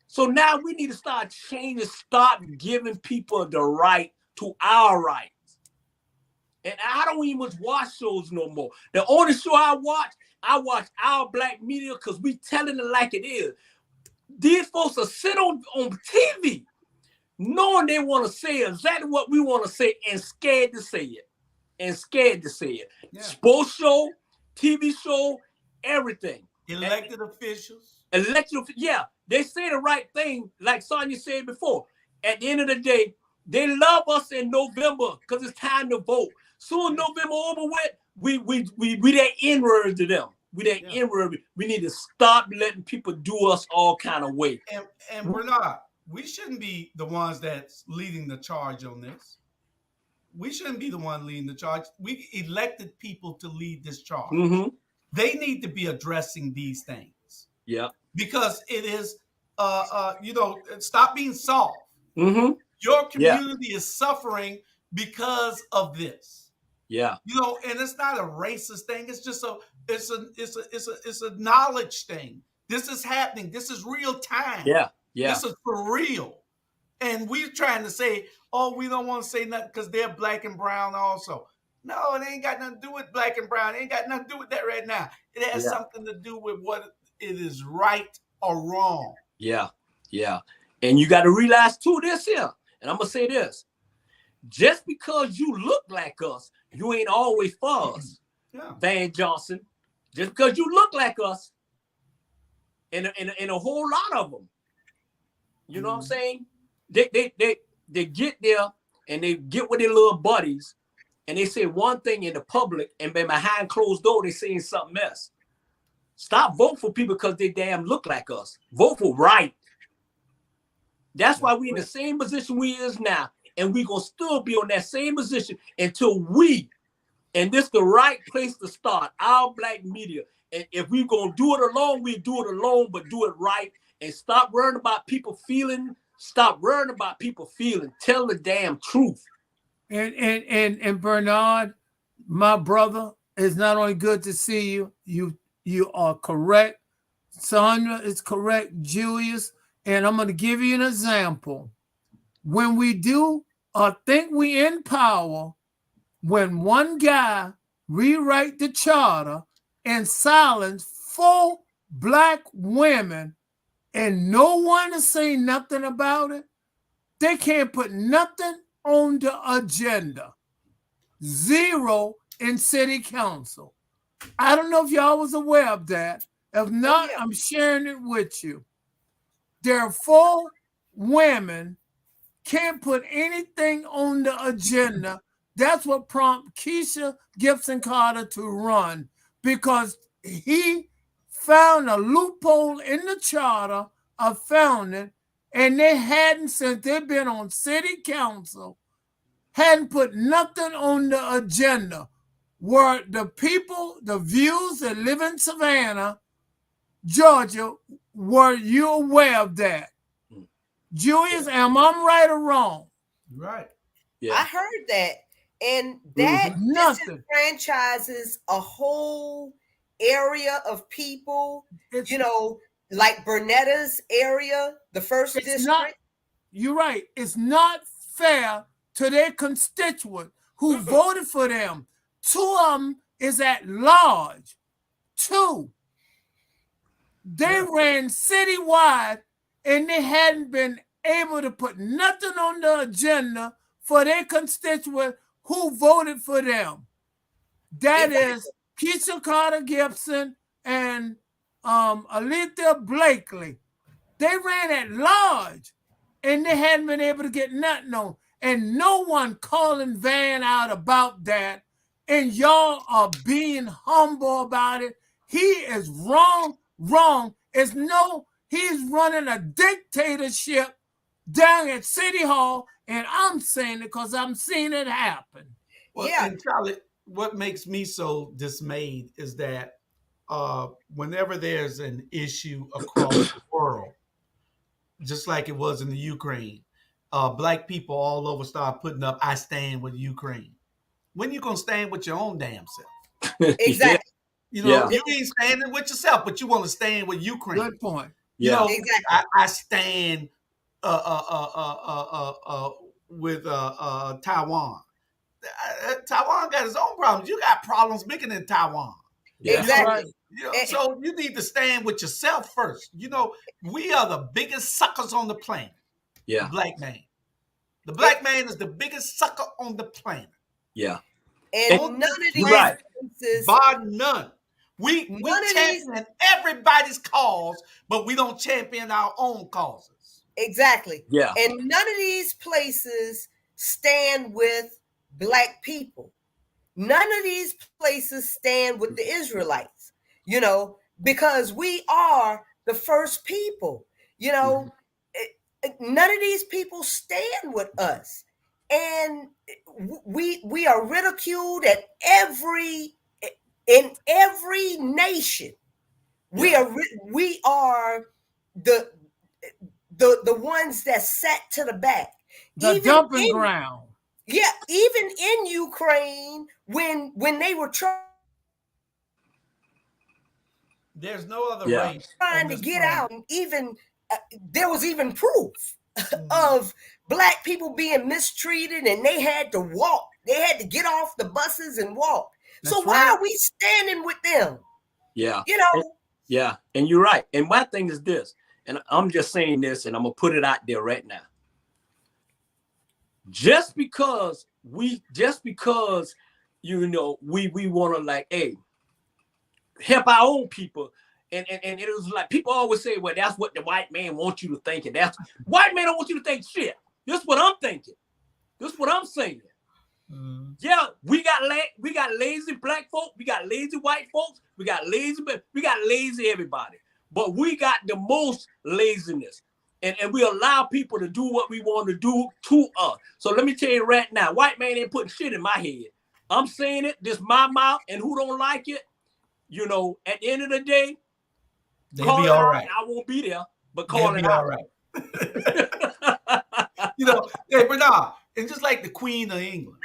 So now we need to start changing, stop giving people the right to our rights. And I don't even watch shows no more. The only show I watch Our Black Media because we telling it like it is. These folks are sit on TV knowing they want to say exactly what we want to say and scared to say it. Yeah. Sports show, TV show, everything. Elected officials. Yeah, they say the right thing, like Sonia said before. At the end of the day, they love us in November because it's time to vote. Soon November over with, we that N-word to them. We that N-word. We need to stop letting people do us all kind of way. And Bernard, we shouldn't be the ones that's leading the charge on this. We shouldn't be the one leading the charge. We elected people to lead this charge. Mm-hmm. They need to be addressing these things. Yeah. Because it is, stop being soft. Mm-hmm. Your community is suffering because of this. Yeah. And it's not a racist thing. It's just it's a knowledge thing. This is happening. This is real time. Yeah. Yeah. This is for real. And we're trying to say, oh, we don't want to say nothing because they're black and brown also. No, it ain't got nothing to do with black and brown. It ain't got nothing to do with that right now. It has something to do with what it is right or wrong. Yeah. Yeah. And you got to realize too this here. And I'm going to say this. Just because you look like us, you ain't always for us. Yeah. Van Johnson. Just because you look like us, and a whole lot of them. You know what I'm saying? They get there and they get with their little buddies and they say one thing in the public and behind closed door they saying something else. Stop voting for people because they damn look like us. Vote for right. That's why we in the same position we is now. And we gonna still be on that same position until and this the right place to start, Our Black Media. And if we gonna do it alone, we do it alone, but do it right. And stop worrying about people feeling. Stop worrying about people feeling. Tell the damn truth. And Bernard, my brother, it's not only good to see you. You are correct. Sonia is correct. Julius, and I'm going to give you an example. When we do think we in power, when one guy rewrite the charter and silence 4 black women and no one is saying nothing about it, they can't put nothing on the agenda. 0 in city council. I don't know if y'all was aware of that. If not, I'm sharing it with you. There are 4 women can't put anything on the agenda. That's what prompted Keisha Gibson Carter to run, because he found a loophole in the charter of founding, and they hadn't, since they've been on city council, hadn't put nothing on the agenda. Were the people, the views that live in Savannah, Georgia, were you aware of that? Julius, am I right or wrong? Right. Yeah. I heard that. And that disenfranchises a whole area of people, like Bernetta's area, the first district. You're right. It's not fair to their constituent who voted for them. 2 of them is at large. 2, they ran citywide and they hadn't been able to put nothing on the agenda for their constituents who voted for them. That is Keisha Carter Gibson and Alethea Blakely. They ran at large and they hadn't been able to get nothing on. And no one calling Van out about that. And y'all are being humble about it. He is wrong. He's running a dictatorship down at City Hall, and I'm saying it because I'm seeing it happen. Well, and Charlie, what makes me so dismayed is that whenever there's an issue across the world, just like it was in the Ukraine, Black people all over start putting up, I stand with Ukraine. When you going to stand with your own damn self? Exactly. You know, you ain't standing with yourself, but you want to stand with Ukraine. Good point. You know, exactly. I stand with Taiwan. Taiwan got its own problems. You got problems bigger than Taiwan. Exactly. You know, so you need to stand with yourself first. You know, we are the biggest suckers on the planet. Yeah. The black man. The black man is the biggest sucker on the planet. Yeah. And none of these places, bar none. We champion everybody's cause, but we don't champion our own causes. Exactly. Yeah. And none of these places stand with Black people. None of these places stand with the Israelites, you know, because we are the first people, you know. None of these people stand with us. And we are ridiculed at in every nation. We are the ones that sat to the back. The dumping ground. Yeah, even in Ukraine, when they were trying there's no other way trying to get out, and even there was even proof of Black people being mistreated, and they had to walk. They had to get off the buses and walk. So why are we standing with them? Yeah. You know? And you're right. And my thing is this, and I'm just saying this, and I'm gonna put it out there right now. Just because you know we want to like, hey, help our own people. And it was like people always say, well, that's what the white man wants you to think. And that's white man don't want you to think shit. This is what I'm thinking. This is what I'm saying. Yeah, we got lazy Black folk, we got lazy white folks, we got lazy everybody. But we got the most laziness. And we allow people to do what we want to do to us. So let me tell you right now, white man ain't putting shit in my head. I'm saying it, this my mouth, and who don't like it, you know, at the end of the day, they'll be all right. I won't be there, but call it out. All right. You know, hey, Bernard, and just like the Queen of England.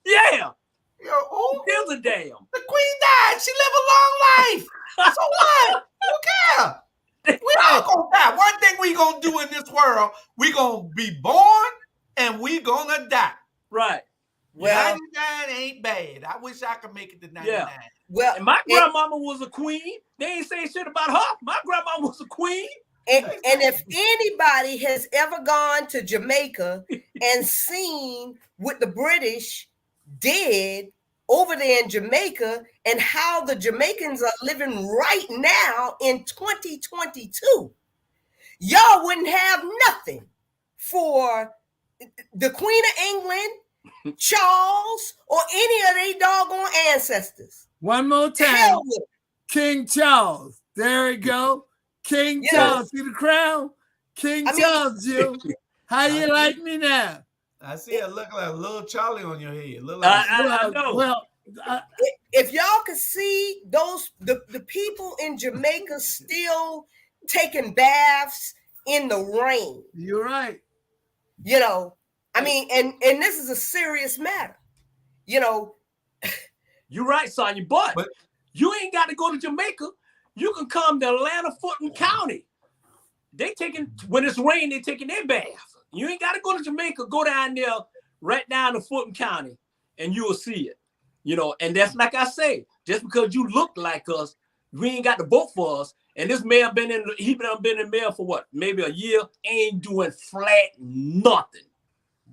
Yeah. You know, who gives a damn? The Queen died. She lived a long life. So what? Who cares? We all gonna die. One thing we gonna do in this world, we gonna be born and we gonna die. Right. Well, 99 ain't bad. I wish I could make it to 99. Yeah. Well, and my grandmama was a queen. They ain't saying shit about her. My grandma was a queen. And if anybody has ever gone to Jamaica and seen what the British did over there in Jamaica and how the Jamaicans are living right now in 2022, y'all wouldn't have nothing for the Queen of England, Charles, or any of their doggone ancestors. One more time. King Charles. There we go. King Charles. See the crown? Charles, Jill. How you like me now? I see it look like a little Charlie on your head. I know. Well, if y'all could see the people in Jamaica still taking baths in the rain. You're right. You know, I mean, and this is a serious matter. You know, you're right, Sonya, but you ain't got to go to Jamaica. You can come to Atlanta, Fulton County. When it's rain, they taking their bath. You ain't got to go to Jamaica. Go down there, right down to Fulton County, and you will see it. You know, and that's like I say, just because you look like us, we ain't got to vote for us. And this mayor been in mayor for what? Maybe a year, ain't doing flat nothing.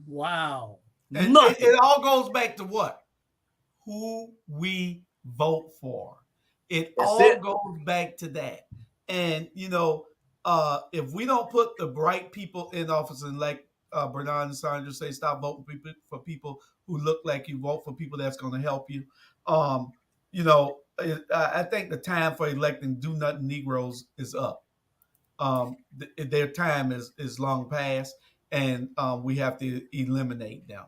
Wow. And Nothing. it all goes back to what? Who we vote for. It That's all it. goes back to that. And if we don't put the right people in office, and like Bernard and Sandra say, stop voting for people who look like you, vote for people that's going to help you. I think the time for electing do nothing Negroes is up. Their time is long past, and we have to eliminate them.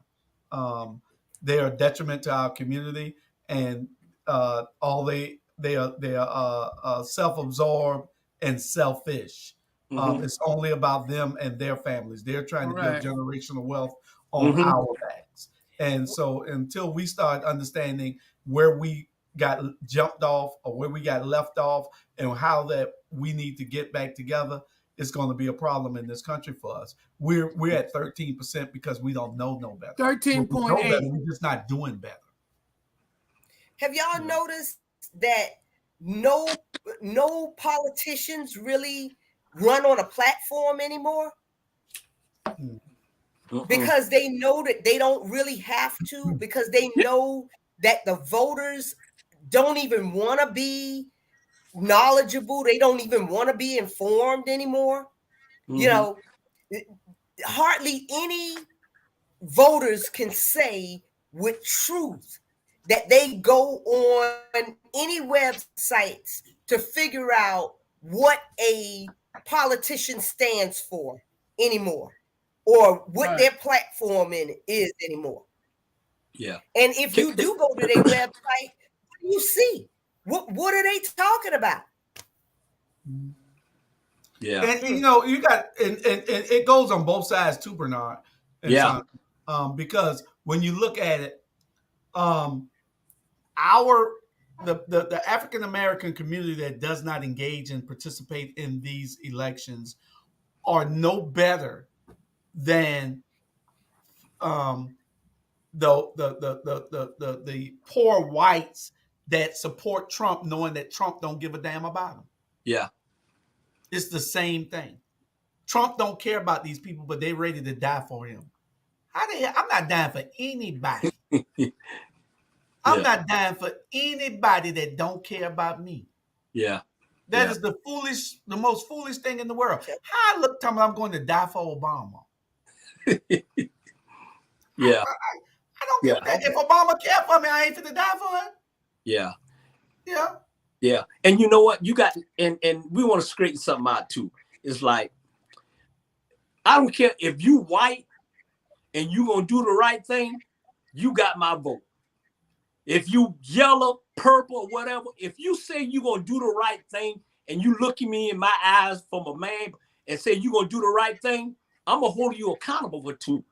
They are a detriment to our community, and they are self-absorbed and selfish. It's only about them and their families. They're trying to build generational wealth on our backs. And so until we start understanding where we got jumped off or where we got left off and how that we need to get back together, it's going to be a problem in this country for us. We're at 13% because we don't know no better. 13.8. We're just not doing better. Have y'all noticed that no politicians really run on a platform anymore? Because they know that they don't really have to, because they know that the voters don't even want to be knowledgeable. They don't even want to be informed anymore. Hardly any voters can say with truth that they go on any websites to figure out what a politician stands for anymore, or what their platform is anymore. Yeah. And if you do go to their website, what do you see? What are they talking about? Yeah. And you got and it goes on both sides too, Bernard. Because when you look at it, the African American community that does not engage and participate in these elections are no better than the poor whites that support Trump, knowing that Trump don't give a damn about them. Yeah. It's the same thing. Trump don't care about these people, but they ready to die for him. I'm not dying for anybody. I'm not dying for anybody that don't care about me. Yeah. That is the most foolish thing in the world. How I look, tell me I'm going to die for Obama. Yeah. I don't give a damn. If Obama cared for me, I ain't finna die for him. Yeah. Yeah. Yeah. And you know what? You got, and we want to straighten something out too. It's like, I don't care if you white and you gonna do the right thing, you got my vote. If you yellow, purple, or whatever, if you say you gonna do the right thing and you look at me in my eyes from a man and say you gonna do the right thing, I'm gonna hold you accountable for two.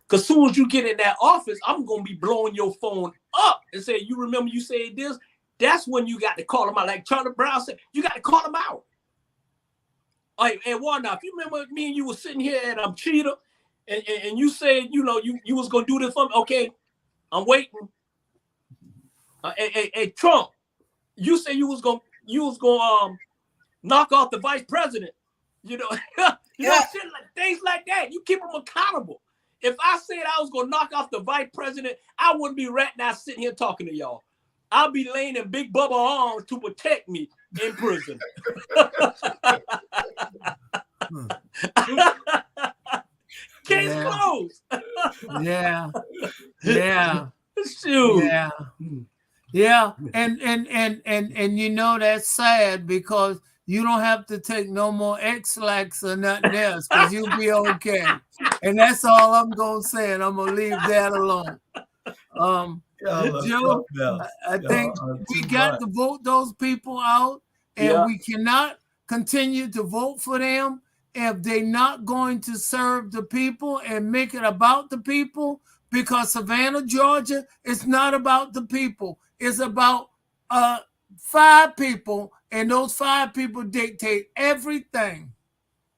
Because soon as you get in that office, I'm gonna be blowing your phone up and say, you remember you said this? That's when you got to call them out. Like Charlie Brown said, you got to call them out. And Warner, if you remember me and you were sitting here at Cheetah, and you said, you was gonna do this for me. Okay, I'm waiting. Hey, Trump, you said you was gonna knock off the vice president. Shit like things like that. You keep them accountable. If I said I was gonna knock off the vice president, I wouldn't be right now sitting here talking to y'all. I'll be laying in Big Bubba arms to protect me in prison. Case closed. Yeah. Shoot. Yeah. And that's sad because you don't have to take no more X-Lax or nothing else because you'll be okay. And that's all I'm gonna say, and I'm gonna leave that alone. Joe, I think we got to vote those people out, and we cannot continue to vote for them if they're not going to serve the people and make it about the people, because Savannah, Georgia, is not about the people. It's about 5 people, and those 5 people dictate everything.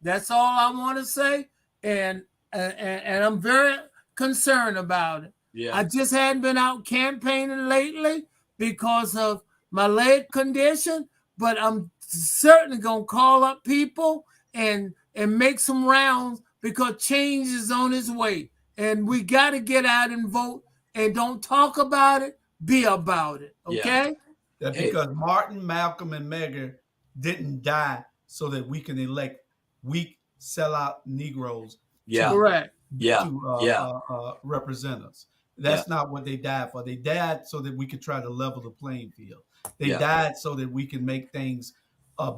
That's all I want to say, and I'm very concerned about it. Yeah. I just hadn't been out campaigning lately because of my leg condition, but I'm certainly gonna call up people and make some rounds because change is on its way. And we got to get out and vote and don't talk about it, be about it. Okay? That because Martin, Malcolm, and Medgar didn't die so that we can elect weak sellout Negroes Correct. to represent us. That's not what they died for. They died so that we could try to level the playing field. They died so that we can make things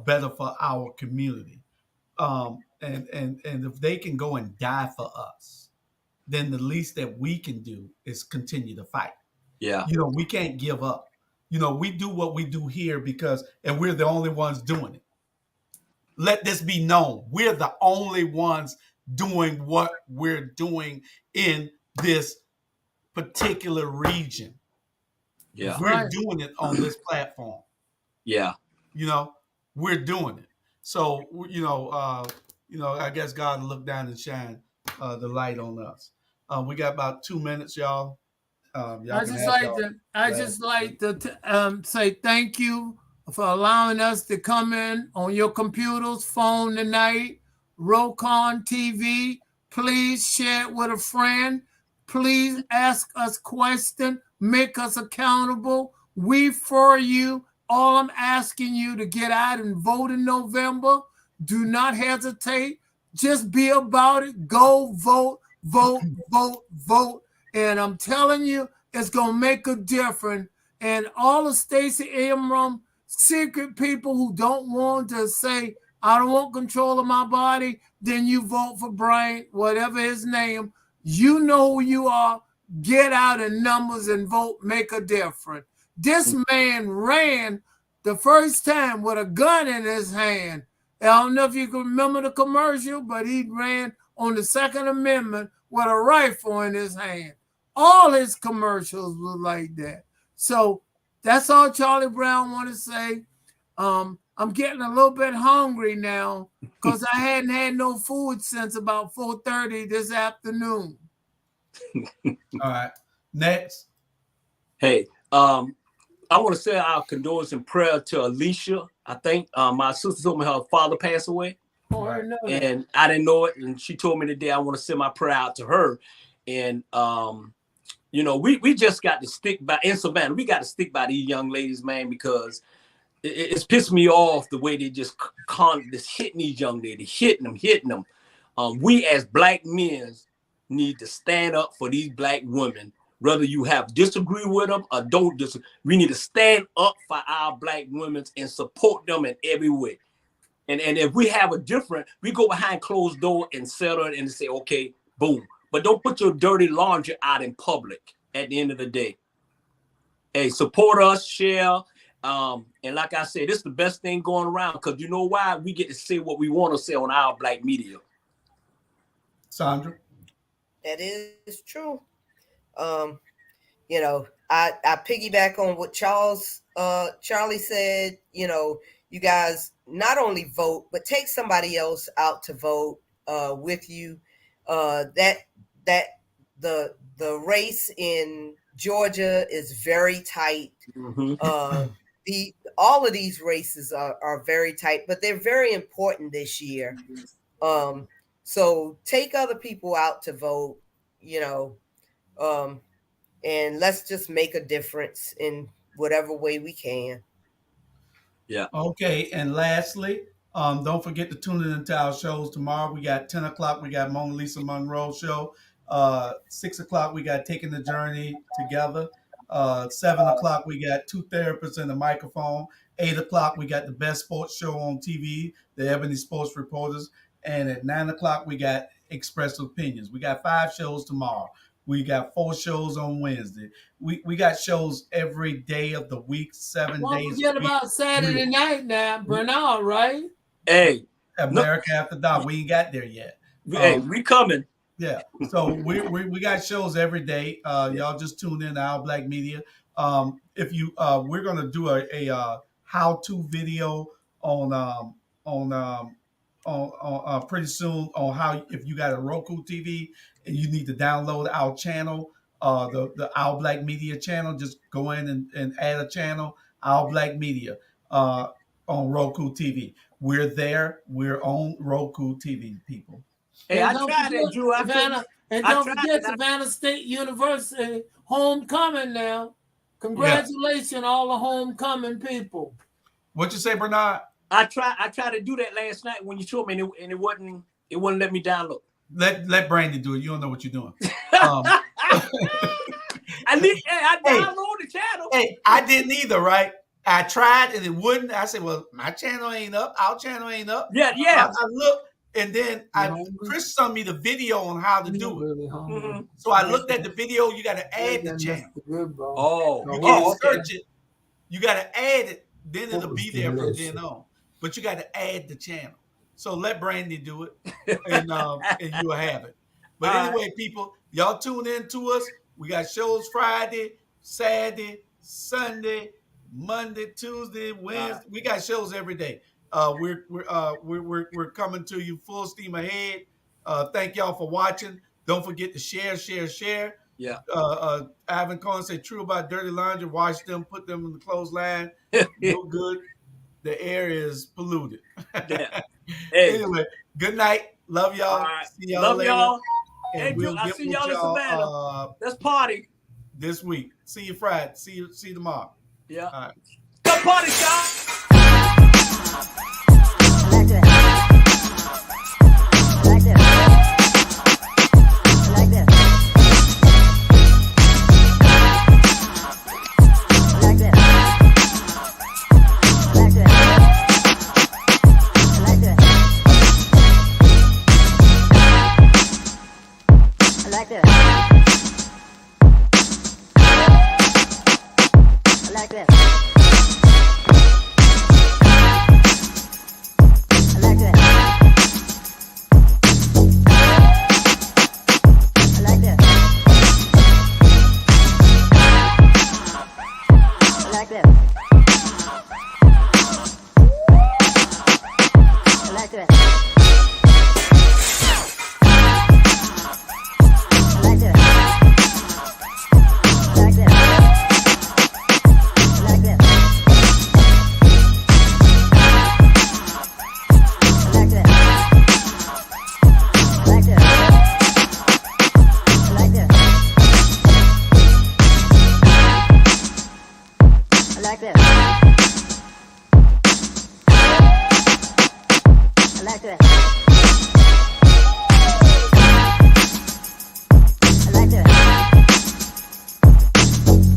better for our community. And if they can go and die for us, then the least that we can do is continue to fight. Yeah. We can't give up. We do what we do here and we're the only ones doing it. Let this be known. We're the only ones doing what we're doing in this particular region. Yeah. We're doing it on this platform. Yeah. We're doing it. So, I guess God will look down and shine the light on us. We got about 2 minutes, y'all. I just like to say thank you for allowing us to come in on your computers, phone tonight, Rokon TV. Please share it with a friend. Please ask us questions. Make us accountable. We for you. All I'm asking you to get out and vote in November. Do not hesitate. Just be about it. Go vote, vote, vote, vote. And I'm telling you, it's going to make a difference. And all of Stacey Abrams, secret people who don't want to say, I don't want control of my body, then you vote for Brian, whatever his name. You know who you are. Get out in numbers and vote, make a difference. This man ran the first time with a gun in his hand. I don't know if you can remember the commercial, but he ran on the Second Amendment with a rifle in his hand. All his commercials were like that. So that's all Charlie Brown want to say. I'm getting a little bit hungry now because I hadn't had no food since about 4:30 this afternoon. All right. Next. Hey, I want to say our condolences and prayer to Alicia. I think my sister told me her father passed away. Oh, I know that. And I didn't know it. And she told me today I want to send my prayer out to her. And, we just got to stick by, in Savannah, we got to stick by these young ladies, man, because it's pissed me off the way they just hitting these young ladies, hitting them. We as black men need to stand up for these black women, whether you have disagree with them or don't disagree. We need to stand up for our black women and support them in every way. And if we have a different, we go behind closed door and settle it and say, okay, boom. But don't put your dirty laundry out in public at the end of the day. Hey, support us, share. And like I said, this is the best thing going around because you know why? We get to say what we want to say on our black media. Sandra? That is true. I piggyback on what Charlie said. You guys not only vote, but take somebody else out to vote with you. The race in Georgia is very tight. Mm-hmm. All of these races are very tight, but they're very important this year. So take other people out to vote, and let's just make a difference in whatever way we can. Yeah. Okay. And lastly, don't forget to tune in into our shows tomorrow. We got 10 o'clock. We got Mona Lisa Monroe show. 6 o'clock, we got Taking the Journey Together. 7 o'clock, we got two therapists and a microphone. 8 o'clock, we got the best sports show on TV, the Ebony Sports Reporters. And at 9 o'clock, we got Expressive Opinions. We got 5 shows tomorrow. We got 4 shows on Wednesday. We got shows every day of the week, 7 days. Don't forget about Saturday night now, Bernard, right? Hey, America After Dark. We ain't got there yet. Hey, we coming. Yeah, so we got shows every day. Y'all just tune in to Our Black Media. If you we're gonna do a how-to video on pretty soon on how if you got a Roku TV and you need to download our channel, the Our Black Media channel, just go in and add a channel. Our Black Media on Roku TV. We're there. We're on Roku TV, people. Hey, I tried that, Drew. Don't forget Savannah State University homecoming now. Congratulations, all the homecoming people. What you say, Bernard? I tried to do that last night when you showed me, and it wouldn't let me download. Let Brandy do it. You don't know what you're doing. I downloaded the channel. Hey, I didn't either, right? I tried and it wouldn't. I said, well, my channel ain't up. Our channel ain't up. Yeah. I looked, and then Chris sent me the video on how to do it. Mm-hmm. So I looked at the video. You got to add the channel. You can't search it. You got to add it. Then it'll be there from then on. But you got to add the channel. So let Brandy do it, and you'll have it. But anyway, people, y'all tune in to us. We got shows Friday, Saturday, Sunday, Monday, Tuesday, Wednesday. We got shows every day. We're coming to you full steam ahead. Thank y'all for watching. Don't forget to share. Yeah. Ivan Cohen said true about dirty laundry. Wash them, put them in the clothesline. No good. The air is polluted. Yeah. Hey. Anyway, good night. Love y'all. Right. See y'all later. Y'all. And hey, I'll see y'all in Savannah. Let's party this week. See you Friday. See you tomorrow. Yeah. All right. Go party, y'all.